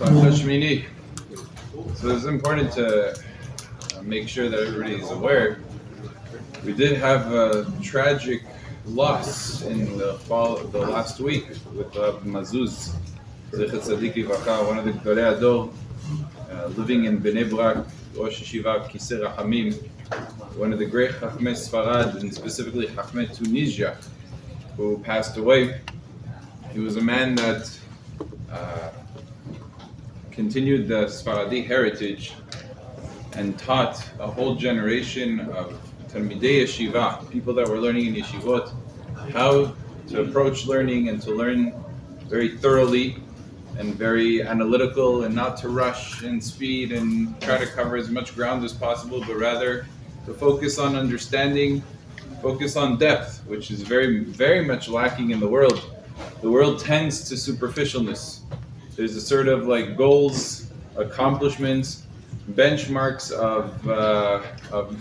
Parashat Shemini. So it's important to make sure that everybody is aware. We did have a tragic loss in the last week with Mazuz, Zechet Tzadik Livracha, one of the Gdolei Ador, living in Bnei Brak, Rosh Yeshiva Kisei Rachamim, one of the great Chachmei Sfarad, and specifically Chachmei Tunisia, who passed away. He was a man that continued the Sfaradi heritage and taught a whole generation of Talmidei Yeshiva, people that were learning in yeshivot, how to approach learning and to learn very thoroughly and very analytical, and not to rush and speed and try to cover as much ground as possible, but rather to focus on understanding, focus on depth, which is very, very much lacking in the world. The world tends to superficialness. There's a sort of like goals, accomplishments, benchmarks of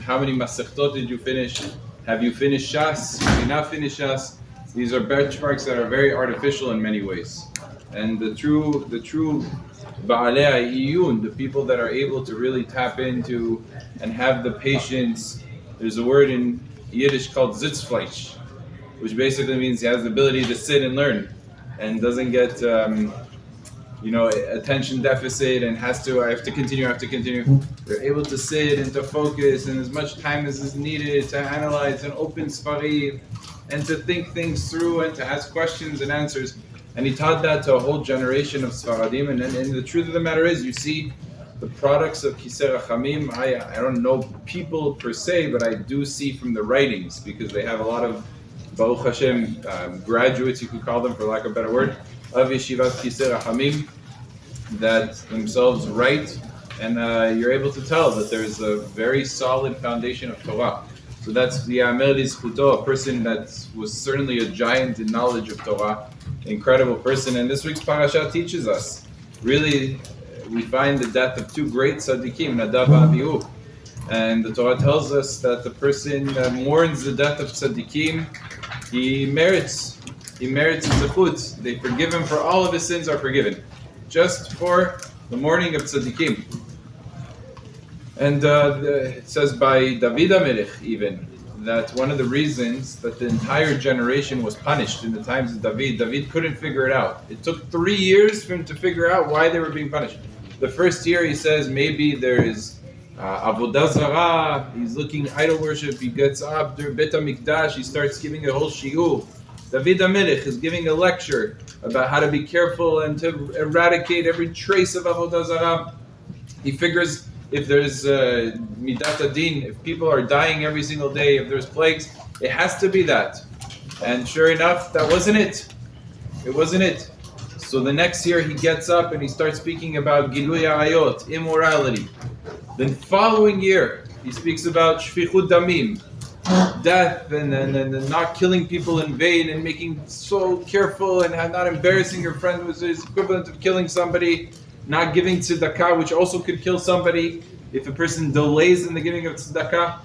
how many masechtot did you finish? Have you finished Shas? Have you not finished Shas? These are benchmarks that are very artificial in many ways. And the true Ba'alei Iyun, the people that are able to really tap into and have the patience. There's a word in Yiddish called Sitzfleisch, which basically means he has the ability to sit and learn and doesn't get attention deficit and I have to continue. They're able to sit and to focus and as much time as is needed to analyze and open Sfari and to think things through and to ask questions and answers. And he taught that to a whole generation of Sfaradim. And the truth of the matter is, you see the products of Kisei Rachamim. I don't know people per se, but I do see from the writings, because they have a lot of Baruch Hashem graduates, you could call them for lack of a better word, of Yeshivat Kisei Rachamim, that themselves write, and you're able to tell that there's a very solid foundation of Torah. So that's the Amer Lizchuto, a person that was certainly a giant in knowledge of Torah, incredible person. And this week's Parashat teaches us, really, we find the death of two great tzaddikim, Nadav and Avihu. And the Torah tells us that the person that mourns the death of tzaddikim, he merits zechut. They forgive him for all of his sins are forgiven, just for the mourning of tzaddikim. And it says by David HaMelech even, that one of the reasons that the entire generation was punished in the times of David couldn't figure it out. It took 3 years for him to figure out why they were being punished. The first year he says maybe there is Avodah Zarah, he's looking idol worship, he gets up to Bet HaMikdash, he starts giving a whole shiur. David HaMelech is giving a lecture about how to be careful and to eradicate every trace of Avodah Zarah. He figures if there's Midat Adin, if people are dying every single day, if there's plagues, it has to be that. And sure enough, that wasn't it. It wasn't it. So the next year he gets up and he starts speaking about Gilui Arayot, immorality. Then following year, he speaks about Shfichut Damim, death, and not killing people in vain, and making so careful and not embarrassing your friend, which is equivalent of killing somebody, not giving tzedakah, which also could kill somebody if a person delays in the giving of tzedakah,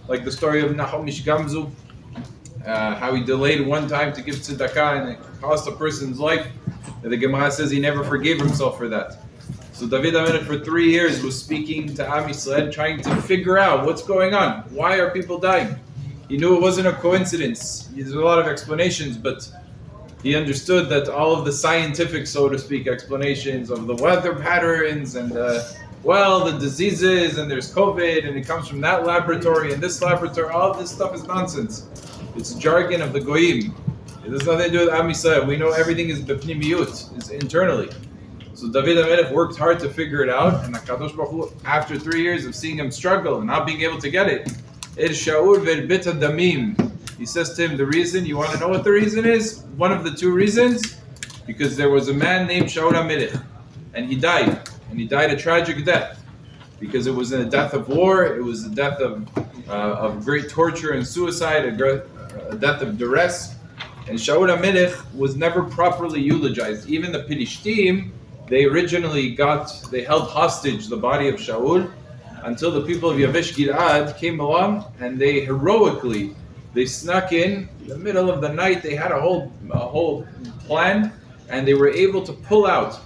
like the story of Nahum Ish Gamzu, how he delayed one time to give tzedakah and it cost a person's life. And the Gemara says he never forgave himself for that. So David HaMelech for 3 years was speaking to Am Yisrael, trying to figure out what's going on. Why are people dying? He knew it wasn't a coincidence. There's a lot of explanations, but he understood that all of the scientific, so to speak, explanations of the weather patterns and the diseases, and there's COVID, and it comes from that laboratory and this laboratory, all of this stuff is nonsense. It's jargon of the Goyim. It has nothing to do with Am Yisrael. We know everything is b'pnimiyut, it's internally. So David HaMelech worked hard to figure it out, and HaKadosh Baruch Hu, after 3 years of seeing him struggle and not being able to get it, El Shaur ve'el Bet HaDamim, he says to him, the reason, you want to know what the reason is? One of the two reasons, because there was a man named Shaul HaMelech, and he died a tragic death, because it was a death of war, it was a death of great torture and suicide, a death of duress, and Shaul HaMelech was never properly eulogized. Even the Pilishtim, they held hostage the body of Shaul until the people of Yavesh Gilad came along, and they heroically, they snuck in the middle of the night. They had a whole plan, and they were able to pull out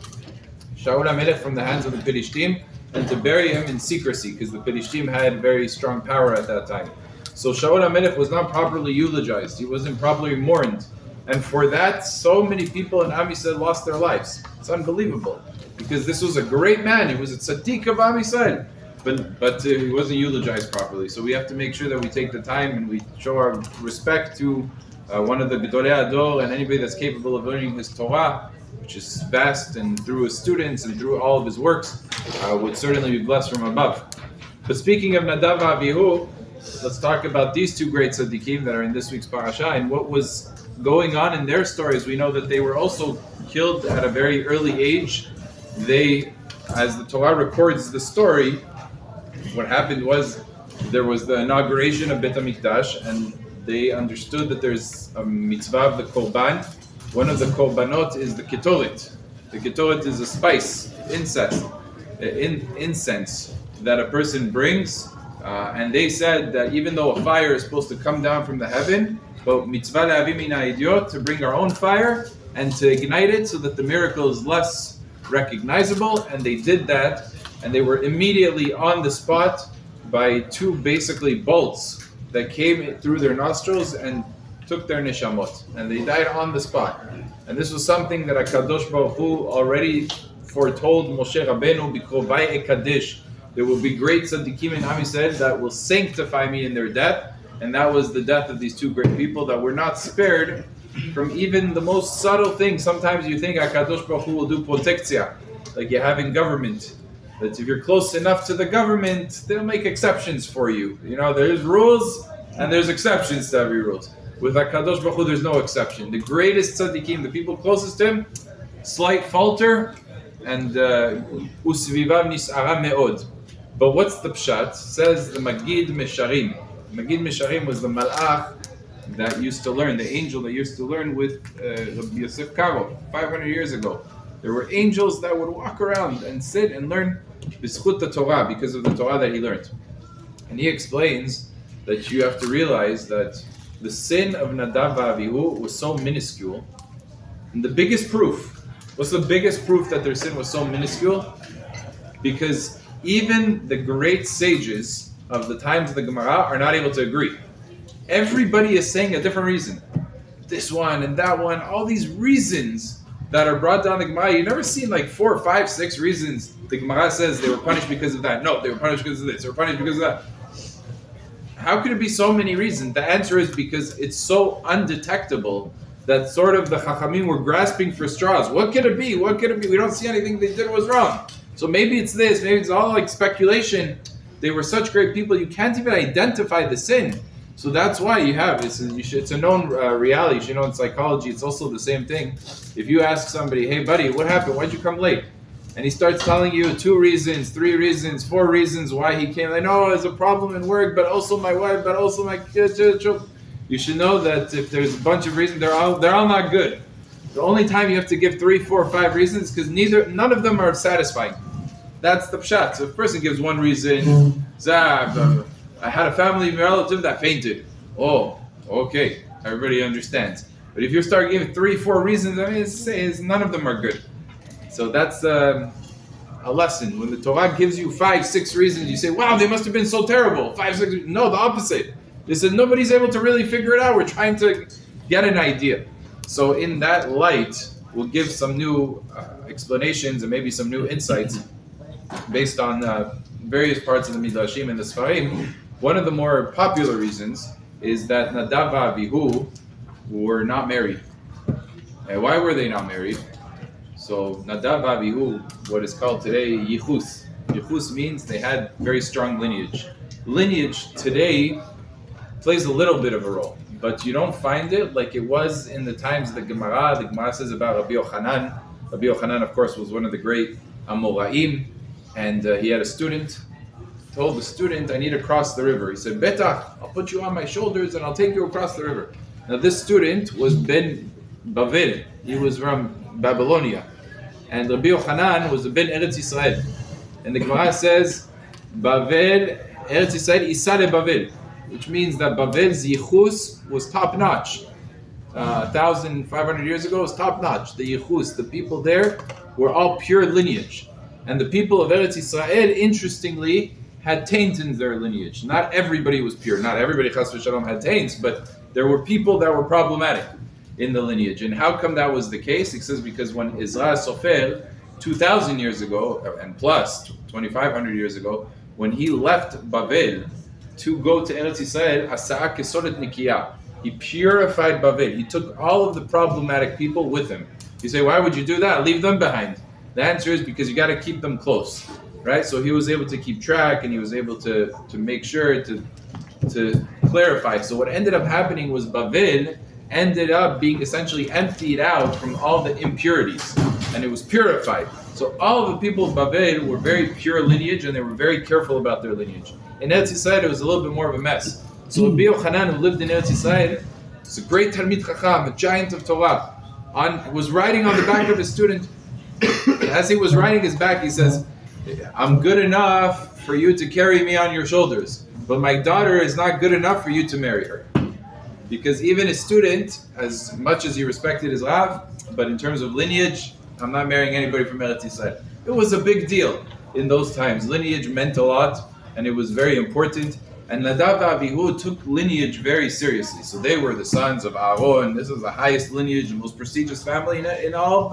Shaul HaMelech from the hands of the Pelishtim, and to bury him in secrecy, because the Pelishtim had very strong power at that time. So Shaul HaMelech was not properly eulogized. He wasn't properly mourned. And for that, so many people in Am Yisrael lost their lives. It's unbelievable. Because this was a great man. He was a tzaddik of Am Yisrael. But he wasn't eulogized properly. So we have to make sure that we take the time and we show our respect to one of the Gedolei Ador, and anybody that's capable of learning his Torah, which is vast, and through his students and through all of his works, would certainly be blessed from above. But speaking of Nadav and Avihu, let's talk about these two great tzaddikim that are in this week's parasha and what was going on in their stories. We know that they were also killed at a very early age. They, as the Torah records the story, what happened was there was the inauguration of Beit HaMikdash, and they understood that there's a mitzvah of the korban. One of the korbanot is the ketoret. The ketoret is a spice, incense that a person brings. And they said that even though a fire is supposed to come down from the heaven, but mitzvah le'avi min ha'ediot, to bring our own fire and to ignite it so that the miracle is less recognizable. And they did that, and they were immediately on the spot by two basically bolts that came through their nostrils and took their neshamot, and they died on the spot. And this was something that HaKadosh Baruch Hu already foretold Moshe Rabbeinu, Bikrovai Ekadesh. There will be great tzaddikim in Am Yisrael that will sanctify me in their death, and that was the death of these two great people that were not spared from even the most subtle things. Sometimes you think HaKadosh Baruch Hu will do protectia, like you have in government. That if you're close enough to the government, they'll make exceptions for you. You know, there's rules and there's exceptions to every rule. With HaKadosh Baruch Hu, there's no exception. The greatest tzaddikim, the people closest to him, slight falter, and usvivav nis'ara me'od. But what's the pshat? Says the Magid Mesharim. Magid Mesharim was the malach that used to learn, the angel that used to learn with Rabbi Yosef Karo 500 years ago. There were angels that would walk around and sit and learn b'schut the Torah, because of the Torah that he learned. And he explains that you have to realize that the sin of Nadav and Avihu was so minuscule. And the biggest proof, what's the biggest proof that their sin was so minuscule? Because even the great sages of the times of the Gemara are not able to agree. Everybody is saying a different reason. This one and that one, all these reasons that are brought down the Gemara. You've never seen like 4, 5, 6 reasons the Gemara says they were punished because of that. No, they were punished because of this, they were punished because of that. How could it be so many reasons? The answer is because it's so undetectable that sort of the Chachamim were grasping for straws. What could it be? What could it be? We don't see anything they did was wrong. So maybe it's this, maybe it's all like speculation. They were such great people, you can't even identify the sin. So that's why you have this. It's a known reality. You should know in psychology, it's also the same thing. If you ask somebody, hey buddy, what happened? Why'd you come late? And he starts telling you 2 reasons, 3 reasons, 4 reasons why he came. I know there's a problem in work, but also my wife, but also my kids. You should know that if there's a bunch of reasons, they're all not good. The only time you have to give 3, 4, 5 reasons because none of them are satisfying. That's the pshat. So if a person gives 1 reason, I had a family relative that fainted. Oh, okay, everybody understands. But if you start giving 3, 4 reasons, I mean, it's none of them are good. So that's a lesson. When the Torah gives you 5, 6 reasons, you say, wow, they must have been so terrible. 5, 6, no, the opposite. They said nobody's able to really figure it out. We're trying to get an idea. So in that light, we'll give some new explanations and maybe some new insights based on various parts of the Midrashim and the Sfarim. One of the more popular reasons is that Nadav and Avihu were not married. And why were they not married? So Nadav and Avihu, what is called today Yichus. Yichus means they had very strong lineage. Lineage today plays a little bit of a role, but you don't find it like it was in the times of the Gemara. The Gemara says about Rabbi Yochanan. Rabbi Yochanan, of course, was one of the great Amoraim, and he had a student. Told the student, I need to cross the river. He said, Betach, I'll put you on my shoulders and I'll take you across the river. Now this student was Ben Bavel. He was from Babylonia. And Rabbi Yochanan was the Ben Eretz Yisrael. And the Gemara says, Bavel, Eretz Yisrael, Isa le Bavel, which means that Bavel's yichus was top notch. 1,500 years ago was top notch. The Yichus, the people there, were all pure lineage. And the people of Eretz Yisrael, interestingly, had taint in their lineage. Not everybody was pure. Not everybody, chas v'shalom, had taints, but there were people that were problematic in the lineage. And how come that was the case? It says because when Ezra Sofer, 2,000 years ago, and plus 2,500 years ago, when he left Bavel to go to Eretz Yisrael, Asa'a kesoret nikiyah. He purified Bavel. He took all of the problematic people with him. You say, why would you do that? Leave them behind. The answer is because you got to keep them close, right? So he was able to keep track, and he was able to make sure to clarify. So what ended up happening was Bavel ended up being essentially emptied out from all the impurities, and it was purified. So all of the people of Bavel were very pure lineage, and they were very careful about their lineage. In Eretz Yisrael, it was a little bit more of a mess. So Rabbi Yochanan, who lived in Eretz Yisrael, was a great Talmid Chacham, a giant of Torah, was riding on the back of his student. As he was riding his back, he says, I'm good enough for you to carry me on your shoulders, but my daughter is not good enough for you to marry her. Because even a student, as much as he respected his Rav, but in terms of lineage, I'm not marrying anybody from Eretz Yisrael. It was a big deal in those times. Lineage meant a lot, and it was very important. And Nadav and Avihu took lineage very seriously. So they were the sons of Aaron. This is the highest lineage, the most prestigious family in all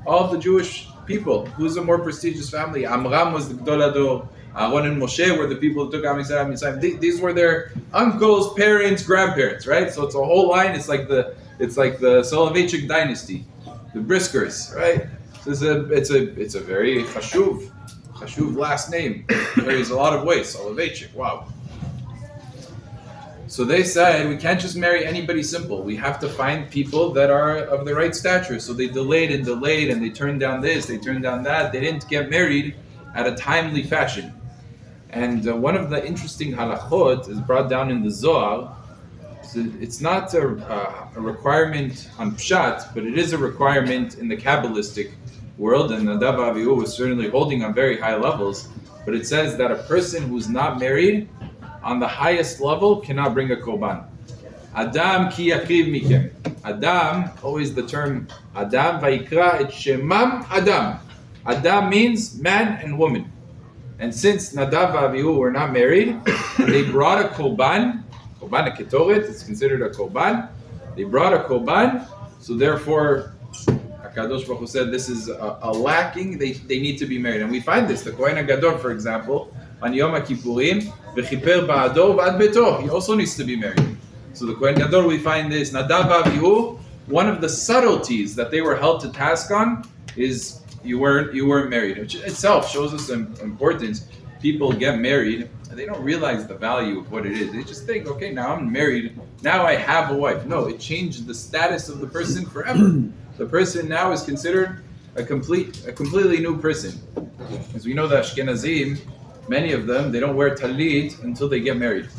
of the Jewish people. Who's a more prestigious family? Amram was the Gdol Ador. Aaron and Moshe were the people who took Am Yisrael. These were their uncles, parents, grandparents, right? So it's a whole line. It's like the Soloveitchik dynasty, the Briskers, right? So it's a very chashuv last name. Carries a lot of weight. Soloveitchik. Wow. So they said, we can't just marry anybody simple. We have to find people that are of the right stature. So they delayed, and they turned down this, they turned down that. They didn't get married at a timely fashion. And one of the interesting halachot is brought down in the Zohar. So it's not a requirement on Pshat, but it is a requirement in the Kabbalistic world. And Nadav Avihu was certainly holding on very high levels. But it says that a person who's not married on the highest level cannot bring a korban. Adam ki yakriv mikem. Adam, always the term Adam, vayikra et shemam Adam. Adam means man and woman. And since Nadav and Avihu were not married, they brought a korban a ketoret, it's considered a korban. They brought a korban, so therefore HaKadosh Baruch Hu said this is a lacking, they need to be married. And we find this, the Kohen HaGadol, for example, on Yom HaKippurim, v'chiper ba'ado v'ad beto, he also needs to be married. So the Kohen Gadol, we find this, Nadav Avihu, one of the subtleties that they were held to task on is you weren't married, which itself shows us some importance. People get married and they don't realize the value of what it is. They just think, okay, now I'm married, now I have a wife. No, it changed the status of the person forever. The person now is considered a completely new person. As we know, the Ashkenazim, many of them, they don't wear talit until they get married.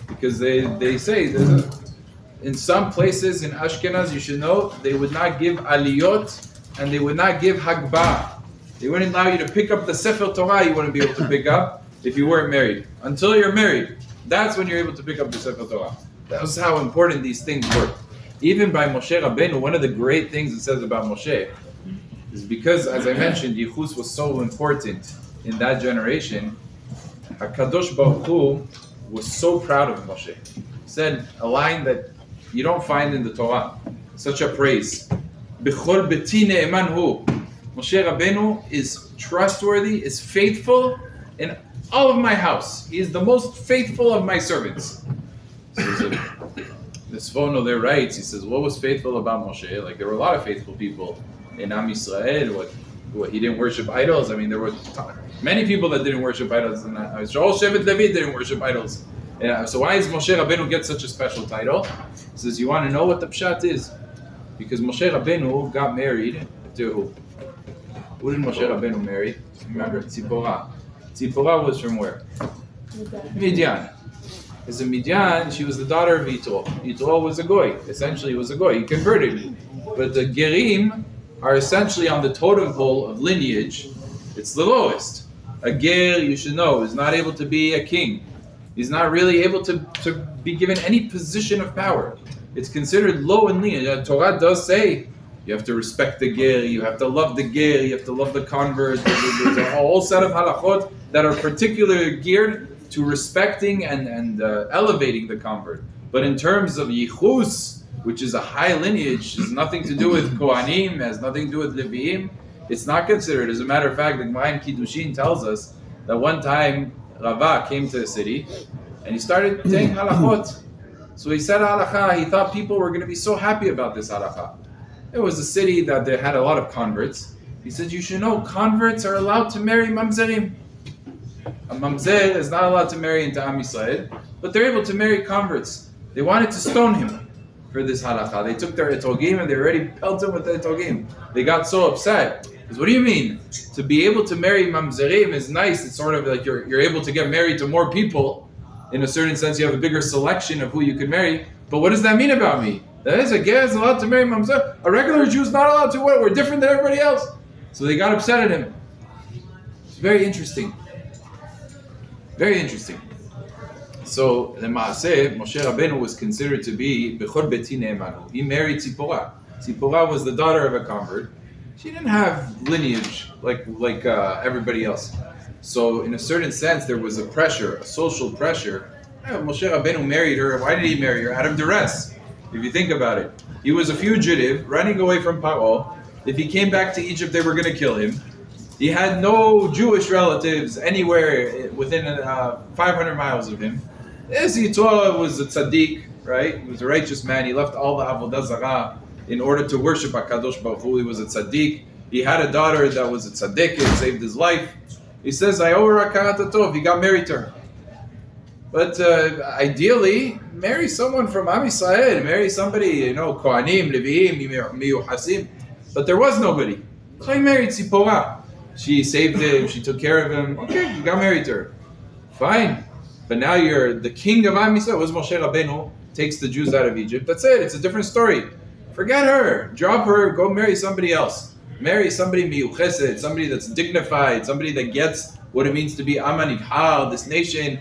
Because they say that in some places in Ashkenaz, you should know, they would not give aliyot and they would not give hagbah. They wouldn't allow you to pick up the Sefer Torah you wouldn't be able to pick up if you weren't married. Until you're married, that's when you're able to pick up the Sefer Torah. That's how important these things were. Even by Moshe Rabbeinu, one of the great things it says about Moshe is because, as I mentioned, Yichus was so important in that generation. HaKadosh Baruch Hu was so proud of Moshe. He said a line that you don't find in the Torah. Such a praise. B'chol beti ne'eman hu. Moshe Rabbeinu is trustworthy, is faithful in all of my house. He is the most faithful of my servants. So the Sfono there writes, he says, what was faithful about Moshe? Like, there were a lot of faithful people in Am Yisrael. What he didn't worship idols. I mean, there were many people that didn't worship idols. And Shaul Shevet Levi didn't worship idols. So why does Moshe Rabbeinu get such a special title? He says, you want to know what the pshat is? Because Moshe Rabbeinu got married to who? Who did Moshe Rabbeinu marry? Remember, Tzipporah. Tzipporah was from where? Midian. As a Midian, she was the daughter of Yitro. Yitro was a goy. Essentially, he was a goy. He converted. But the Gerim are essentially on the totem pole of lineage. It's the lowest. A Ger, you should know, is not able to be a king. He's not really able to be given any position of power. It's considered low and lenient. Torah does say you have to respect the ger, you have to love the ger, you have to love the convert. There's a whole set of halachot that are particularly geared to respecting and elevating the convert. But in terms of yichus, which is a high lineage, has nothing to do with Kohanim, has nothing to do with Leviim, it's not considered. As a matter of fact, the Gemara in Kiddushin tells us that one time Rava came to the city and he started saying halachot. So he said halacha, he thought people were going to be so happy about this halacha. It was a city that they had a lot of converts. He said, you should know, converts are allowed to marry mamzerim. A mamzer is not allowed to marry into Am Yisrael, but they're able to marry converts. They wanted to stone him for this halakha. They took their etogim and they already pelted him with the etogim. They got so upset. Because what do you mean? To be able to marry mamzerim is nice. It's sort of like you're able to get married to more people. In a certain sense, you have a bigger selection of who you can marry. But what does that mean about me? That is, a ger is allowed to marry mamzer. A regular Jew is not allowed to. What? We're different than everybody else. So they got upset at him. It's very interesting. Very interesting. So the Maaseh, Moshe Rabbeinu was considered to be Bechor Beti Ne'emanu. He married Tzipora. Tzipora was the daughter of a convert. She didn't have lineage like everybody else. So in a certain sense, there was a pressure, a social pressure. Moshe Rabbeinu married her. Why did he marry her? Out of duress. If you think about it. He was a fugitive, running away from Paro. If he came back to Egypt, they were going to kill him. He had no Jewish relatives anywhere within 500 miles of him. Yes, Yitzhak was a tzaddik, right? He was a righteous man. He left all the avodah zarah in order to worship HaKadosh Baruch Hu. He was a tzaddik. He had a daughter that was a tzaddik. It saved his life. He says, I owe her hakarat tov. He got married to her. But ideally, marry someone from Am Yisrael. Marry somebody, Kohanim, Leviim, Miyuhasim. But there was nobody. So he married Tzipora. She saved him. She took care of him. Okay, you got married to her. Fine. But now you're the king of Am Yisrael. It was Moshe Rabbeinu takes the Jews out of Egypt. That's it. It's a different story. Forget her. Drop her. Go marry somebody else. Marry somebody miyuchesed, somebody that's dignified, somebody that gets what it means to be Am Nivhar, this nation.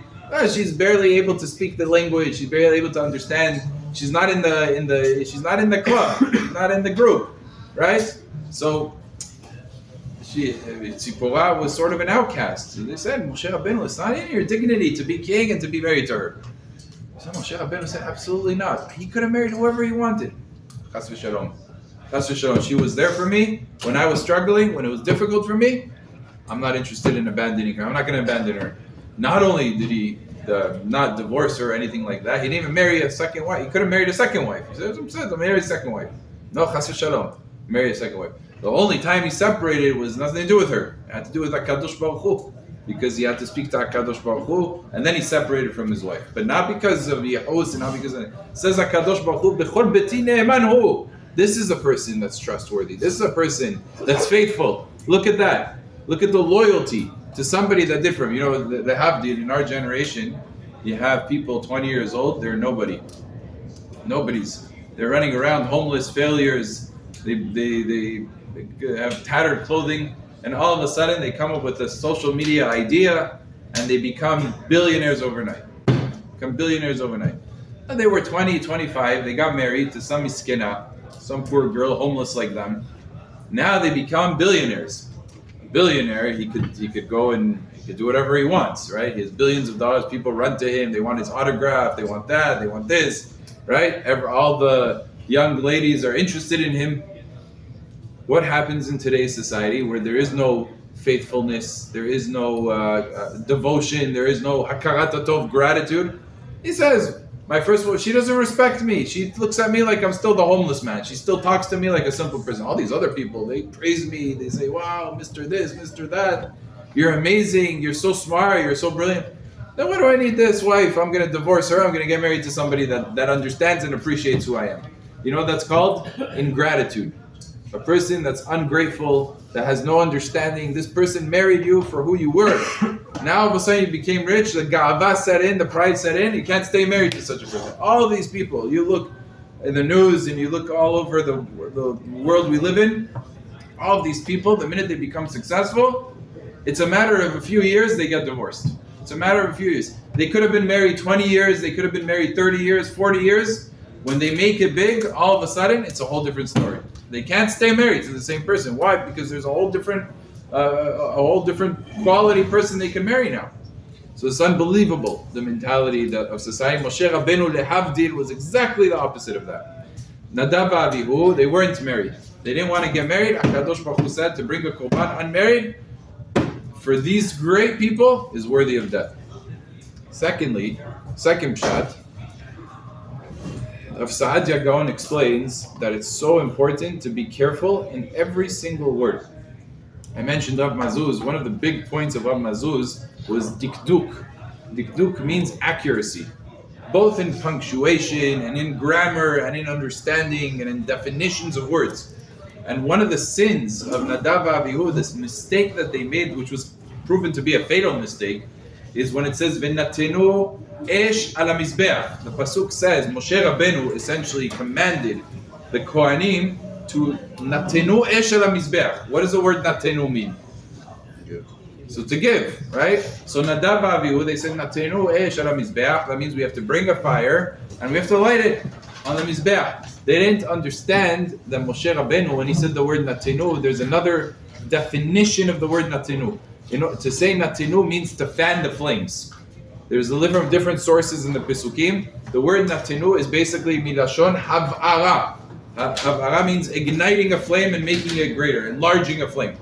She's barely able to speak the language. She's barely able to understand. She's not in the she's not in the club. She's not in the group, right? So Tzipora was sort of an outcast. So they said, Moshe Rabbeinu, it's not in your dignity to be king and to be married to her. So Moshe Rabbeinu said, absolutely not. He could have married whoever he wanted. Chas v'shalom. Chas v'shalom. She was there for me when I was struggling, when it was difficult for me. I'm not interested in abandoning her. I'm not going to abandon her. Not only did he not divorce her or anything like that, he didn't even marry a second wife. He could have married a second wife. He says, I'm married a second wife. No, chas v'shalom. Marry a second wife. The only time he separated was nothing to do with her. It had to do with HaKadosh Baruch Hu. Because he had to speak to HaKadosh Baruch Hu, and then he separated from his wife. But not because of Yehus, and not because of it. Says HaKadosh Baruch Hu, Bechor Beti Ne'emanu. This is a person that's trustworthy. This is a person that's faithful. Look at that. Look at the loyalty to somebody that did from him. You know, the Havdid in our generation, you have people 20 years old, they're nobody. Nobody's. They're running around homeless, failures. They have tattered clothing, and all of a sudden they come up with a social media idea and they become billionaires overnight. And they were 20, 25, they got married to some miskina, some poor girl, homeless like them. Now they become billionaires. A billionaire, he could go and he could do whatever he wants, right? He has billions of dollars, people run to him, they want his autograph, they want that, they want this, right? All the young ladies are interested in him. What happens in today's society where there is no faithfulness, there is no devotion, there is no hakarat tov, gratitude? He says, my first wife, she doesn't respect me. She looks at me like I'm still the homeless man. She still talks to me like a simple person. All these other people, they praise me. They say, wow, Mr. this, Mr. that. You're amazing. You're so smart. You're so brilliant. Then why do I need this wife? I'm going to divorce her. I'm going to get married to somebody that understands and appreciates who I am. You know what that's called? Ingratitude. A person that's ungrateful, that has no understanding. This person married you for who you were. Now all of a sudden you became rich, the ga'ava set in, the pride set in, you can't stay married to such a person. All of these people, you look in the news and you look all over the world we live in, all of these people, the minute they become successful, it's a matter of a few years, they get divorced. It's a matter of a few years. They could have been married 20 years, they could have been married 30 years, 40 years, When they make it big, all of a sudden, it's a whole different story. They can't stay married to the same person. Why? Because there's a whole different quality person they can marry now. So it's unbelievable, the mentality of society. Moshe Rabbeinu lehavdil was exactly the opposite of that. Nadav Avihu, they weren't married. They didn't want to get married. HaKadosh Baruch Hu said to bring a korban unmarried for these great people is worthy of death. Secondly, second pshat, Rav Saadia Gaon explains that it's so important to be careful in every single word. I mentioned Rav Mazuz. One of the big points of Rav Mazuz was dikduk. Dikduk means accuracy, both in punctuation and in grammar and in understanding and in definitions of words. And one of the sins of Nadav Avihu, this mistake that they made, which was proven to be a fatal mistake, is when it says V'natenu esh ala mizbeach. The pasuk says Moshe Rabbeinu essentially commanded the Kohanim to natenu esh ala mizbeach. What does the word natenu mean? So to give, right? So Nadav Avihu, they said natenu esh ala mizbeach. That means we have to bring a fire and we have to light it on the mizbeach. They didn't understand that Moshe Rabbeinu, when he said the word natenu, there's another definition of the word natenu. You know, to say natenu means to fan the flames. There's a different sources in the Pesukim. The word natenu is basically milashon hav'ara. Hav'ara means igniting a flame and making it greater, enlarging a flame.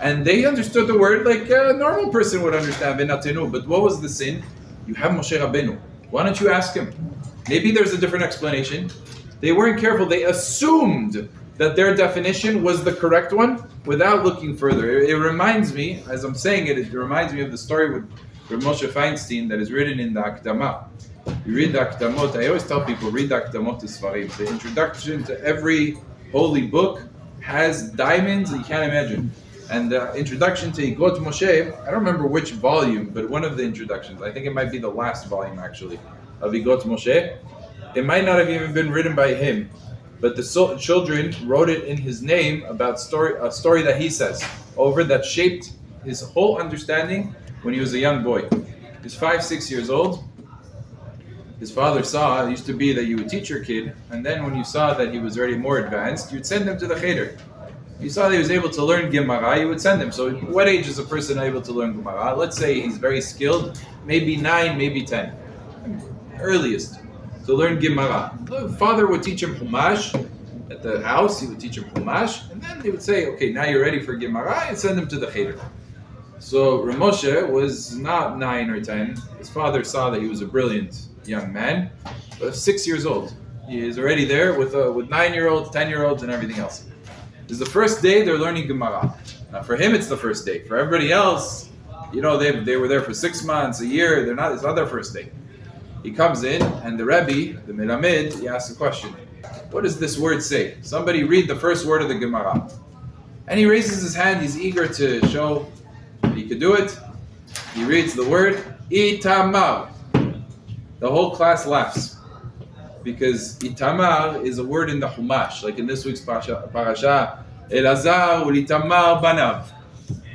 And they understood the word like a normal person would understand, natenu. But what was the sin? You have Moshe Rabbeinu. Why don't you ask him? Maybe there's a different explanation. They weren't careful. They assumed that their definition was the correct one without looking further. It reminds me, as I'm saying it, it reminds me of the story with Moshe Feinstein that is written in the Akdama. You read the Akdamot. I always tell people, read the Akdamot to Svarim. The introduction to every holy book has diamonds that you can't imagine. And the introduction to Igot Moshe, I don't remember which volume, but one of the introductions, I think it might be the last volume actually, of Igot Moshe. It might not have even been written by him, but the children wrote it in his name about a story that he says over that shaped his whole understanding when he was a young boy. He was 5-6 years old. His father saw, it used to be that you would teach your kid, and then when you saw that he was already more advanced, you'd send him to the cheder. You saw that he was able to learn Gemara, you would send him. So what age is a person able to learn Gemara? Let's say he's very skilled, maybe 9, maybe 10. Earliest to learn Gemara. The father would teach him Chumash at the house, he would teach him Chumash, and then they would say, okay, now you're ready for Gemara, and send him to the cheder. So Ramoshe was not 9 or 10. His father saw that he was a brilliant young man, but 6 years old. He is already there with 9-year-olds, 10-year-olds, and everything else. This is the first day they're learning Gemara. Now for him, it's the first day. For everybody else, you know, they were there for 6 months, a year. It's not their first day. He comes in, and the Rebbe, the Melamed, he asks a question. What does this word say? Somebody read the first word of the Gemara. And he raises his hand. He's eager to show that he could do it. He reads the word, Itamar. The whole class laughs. Because Itamar is a word in the Chumash, like in this week's Parashat, Elazar u'Itamar banav.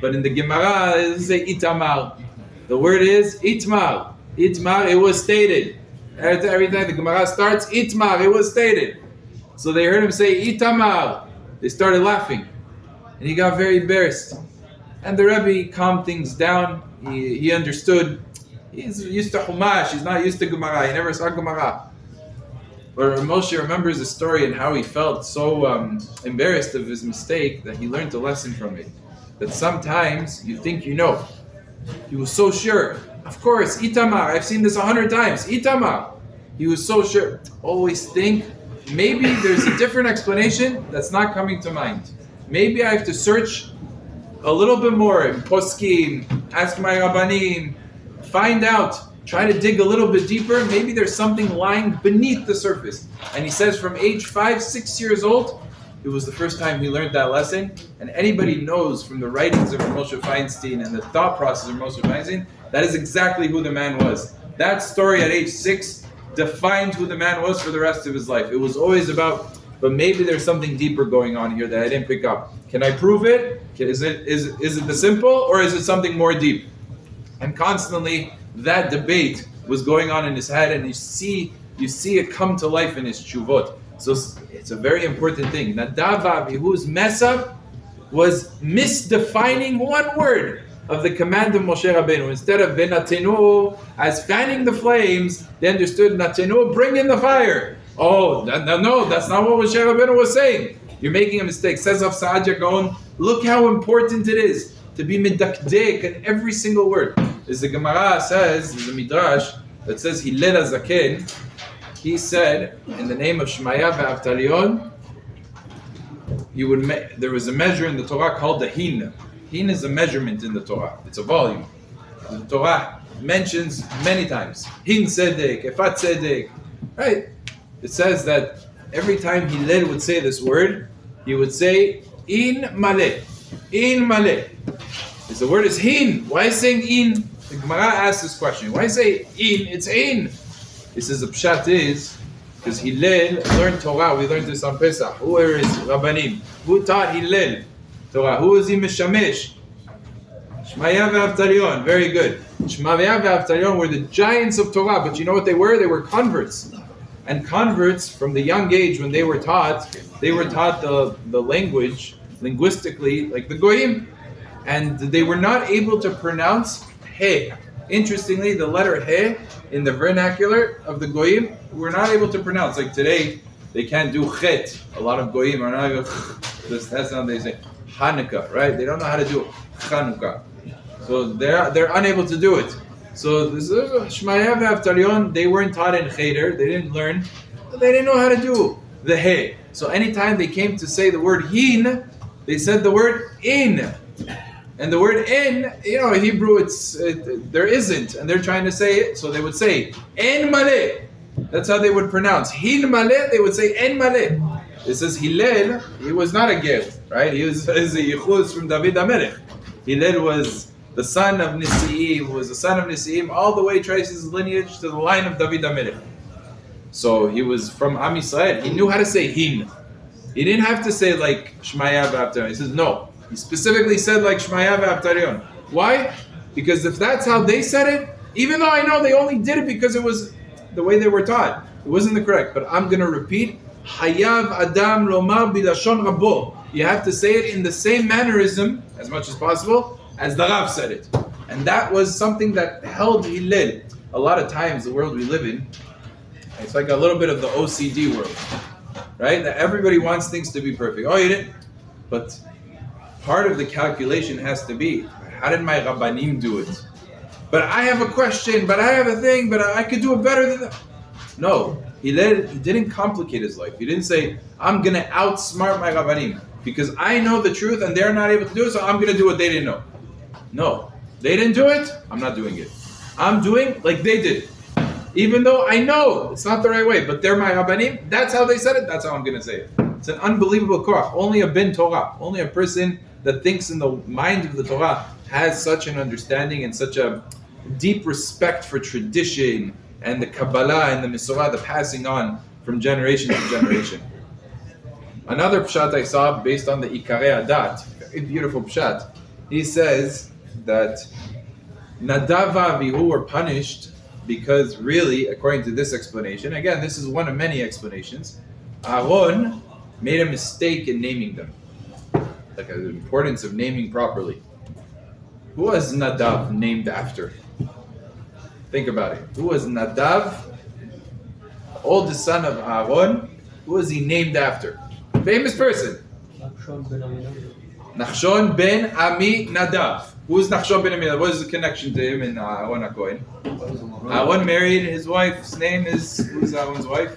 But in the Gemara, it doesn't say Itamar. The word is Itmar. Itmar, it was stated. Every time the Gemara starts, Itmar, it was stated. So they heard him say Itamar. They started laughing. And he got very embarrassed. And the Rebbe calmed things down. He understood. He's used to Chumash. He's not used to Gemara. He never saw Gemara. But Moshe remembers the story and how he felt so embarrassed of his mistake that he learned a lesson from it. That sometimes you think you know. He was so sure. Of course, Itamar. I've seen this 100 times. Itamar. He was so sure. Always think, maybe there's a different explanation that's not coming to mind. Maybe I have to search a little bit more in Poskim, ask my Rabbanim, find out, try to dig a little bit deeper. Maybe there's something lying beneath the surface. And he says from age 5-6 years old, it was the first time he learned that lesson. And anybody knows from the writings of Moshe Feinstein and the thought process of Moshe Feinstein, that is exactly who the man was. That story at age 6 defined who the man was for the rest of his life. It was always about, but maybe there's something deeper going on here that I didn't pick up. Can I prove it? Is it the simple or is it something more deep? And constantly that debate was going on in his head, and you see you see it come to life in his tshuvot. So it's a very important thing. Nadav Avihu's mess up was misdefining one word of the command of Moshe Rabbeinu. Instead of Venatenu as fanning the flames, they understood Natenu, bring in the fire. Oh, no, that's not what Moshe Rabbeinu was saying. You're making a mistake. Says Rav Saadia Gaon, look how important it is to be midakdek in every single word. As the Gemara says, there's a midrash that says Hillel HaZaken, he said, in the name of Shmaya ve'Avtalion, there was a measure in the Torah called the hin. Hin is a measurement in the Torah. It's a volume. The Torah mentions many times. Hin tzedek, efat tzedek. Right? It says that every time Hillel would say this word, he would say in maleh. In maleh. The word is hin. Why is saying in? The Gemara asks this question. Why say in? It's in. He says the pshat is because Hillel learned Torah. We learned this on Pesach. Who is Rabbanim? Who taught Hillel Torah? Who is he Mishamesh? Shmaya ve'Avtalion. Very good. Shmaya ve'Avtalion were the giants of Torah, but you know what they were? They were converts. And converts, from the young age when they were taught the language, linguistically, like the Goyim. And they were not able to pronounce He. Interestingly, the letter He in the vernacular of the Goyim, we're not able to pronounce. Like today, they can't do Chet. A lot of Goyim are not able to, that's how they say Hanukkah, right? They don't know how to do Chanukah. So they're unable to do it. So this is Shmaya ve'Avtalion, they weren't taught in Cheder, they didn't learn, they didn't know how to do the He. So anytime they came to say the word Hin, they said the word In. And the word in, Hebrew, there isn't, and they're trying to say it, so they would say en maleh. That's how they would pronounce hin maleh. They would say en maleh. It says Hillel. He was not a ger, right? He was a yichuz from David HaMelech. Hillel was the son of Nisiim. All the way traces his lineage to the line of David HaMelech. So he was from Am Yisrael. He knew how to say hin. He didn't have to say like Shmaya ve'Avtalion. He says no. He specifically said like Shmaya ve'Avtalion. Why? Because if that's how they said it, even though I know they only did it because it was the way they were taught, it wasn't the correct. But I'm going to repeat, Hayav Adam Lomar Bilashon Rabo. You have to say it in the same mannerism, as much as possible, as the Rav said it. And that was something that held Hillel. A lot of times, the world we live in, it's like a little bit of the OCD world, right? That everybody wants things to be perfect. Oh, you didn't? But part of the calculation has to be, how did my Rabbanim do it? But I have a question, but I have a thing, but I could do it better than that. No, he didn't complicate his life. He didn't say, I'm going to outsmart my Rabbanim because I know the truth and they're not able to do it, so I'm going to do what they didn't know. No, they didn't do it, I'm not doing it. I'm doing like they did. Even though I know it's not the right way, but they're my Rabbanim, that's how they said it, that's how I'm going to say it. It's an unbelievable koach. Only a ben Torah, only a person that thinks in the mind of the Torah has such an understanding and such a deep respect for tradition and the Kabbalah and the Misorah, the passing on from generation to generation. Another pshat I saw based on the Ikarei Adat, very beautiful pshat. He says that Nadav Avihu were punished because really, according to this explanation, again, this is one of many explanations, Aaron made a mistake in naming them. Like the importance of naming properly. Who was Nadav named after? Think about it. Who was Nadav, the oldest son of Aaron? Who was he named after? Famous person. Nachshon ben Aminadav. Who is Nachshon ben Aminadav? What is the connection to him in Aaron HaKohen? Aaron married his wife's name is, who's Aaron's wife?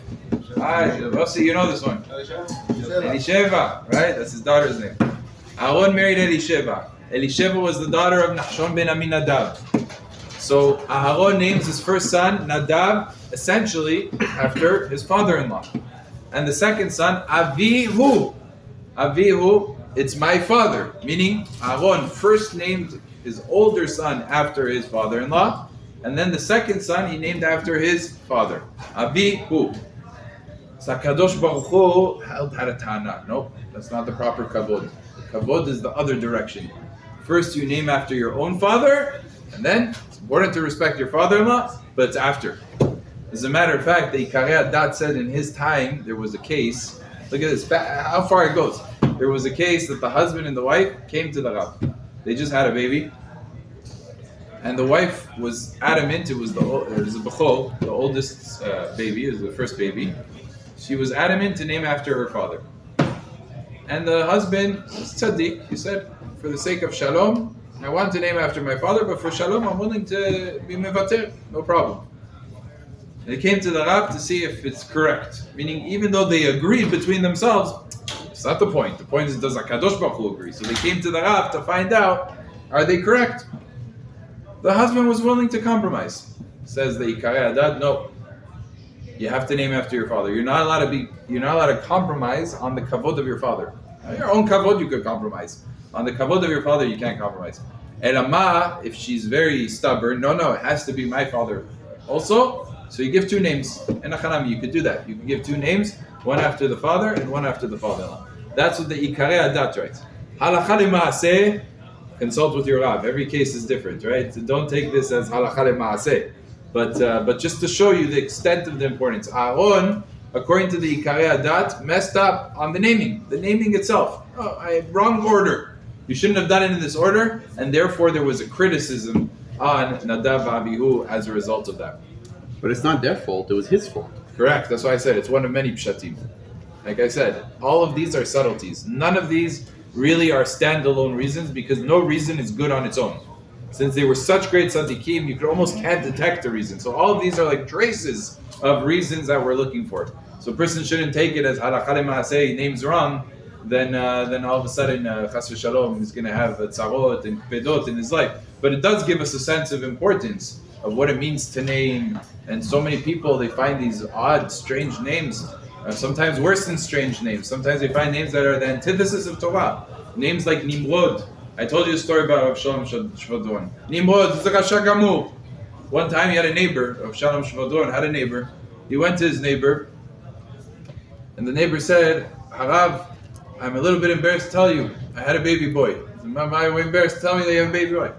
Rossi, you know this one. Elisheva, right? That's his daughter's name. Aaron married Elisheva. Elisheva was the daughter of Nachshon ben Aminadav. So Aaron names his first son Nadav essentially after his father-in-law. And the second son, Avihu. Avihu, it's my father. Meaning Aaron first named his older son after his father-in-law. And then the second son he named after his father. Avihu. So Kadosh Baruch Hu had a ta'ana. Nope, that's not the proper kavod. Kavod is the other direction. First you name after your own father, and then it's important to respect your father-in-law, but it's after. As a matter of fact, the Ikarei Adat said in his time there was a case. Look at this, how far it goes. There was a case that the husband and the wife came to the Rav. They just had a baby, and the wife was adamant. It was a Bechol, the oldest baby, it was the first baby. She was adamant to name after her father. And the husband was tzaddik. He said, for the sake of shalom, I want to name after my father, but for shalom, I'm willing to be mevater, no problem. They came to the Rav to see if it's correct. Meaning, even though they agreed between themselves, it's not the point. The point is, does HaKadosh Baruch Hu agree? So they came to the Rav to find out, are they correct? The husband was willing to compromise. Says the Ikarei Adat, no. You have to name after your father. You're not allowed to compromise on the kavod of your father. Your own kavod you could compromise. On the kavod of your father you can't compromise. Elama, if she's very stubborn, no, it has to be my father also. So you give two names. In a chanami, you could do that. You can give two names, one after the father and one after the father-in-law. That's what the Ikarei Adat writes. Halacha lema'aseh, consult with your Rav. Every case is different, right? So don't take this as halacha lema'aseh. But just to show you the extent of the importance, Aaron, according to the Ikarei Adat, messed up on the naming itself. Wrong order. You shouldn't have done it in this order, and therefore there was a criticism on Nadav Avihu as a result of that. But it's not their fault, it was his fault. Correct, that's why I said it's one of many pshatim. Like I said, all of these are subtleties. None of these really are standalone reasons, because no reason is good on its own. Since they were such great tzaddikim, you almost can't detect a reason. So all of these are like traces of reasons that we're looking for. So a person shouldn't take it as halacha lema'aseh, name's wrong, then all of a sudden, chas v'shalom, he's going to have tzarot and pedot in his life. But it does give us a sense of importance of what it means to name. And so many people, they find these odd, strange names, sometimes worse than strange names. Sometimes they find names that are the antithesis of Torah. Names like Nimrod. I told you a story about Rav Shalom Shvadon. Nimrod is a Rasha Gamur. One time he had a neighbor, Rav Shalom Shvadon had a neighbor. He went to his neighbor, and the neighbor said, Harav, I'm a little bit embarrassed to tell you, I had a baby boy. Am I embarrassed to tell me that you have a baby boy?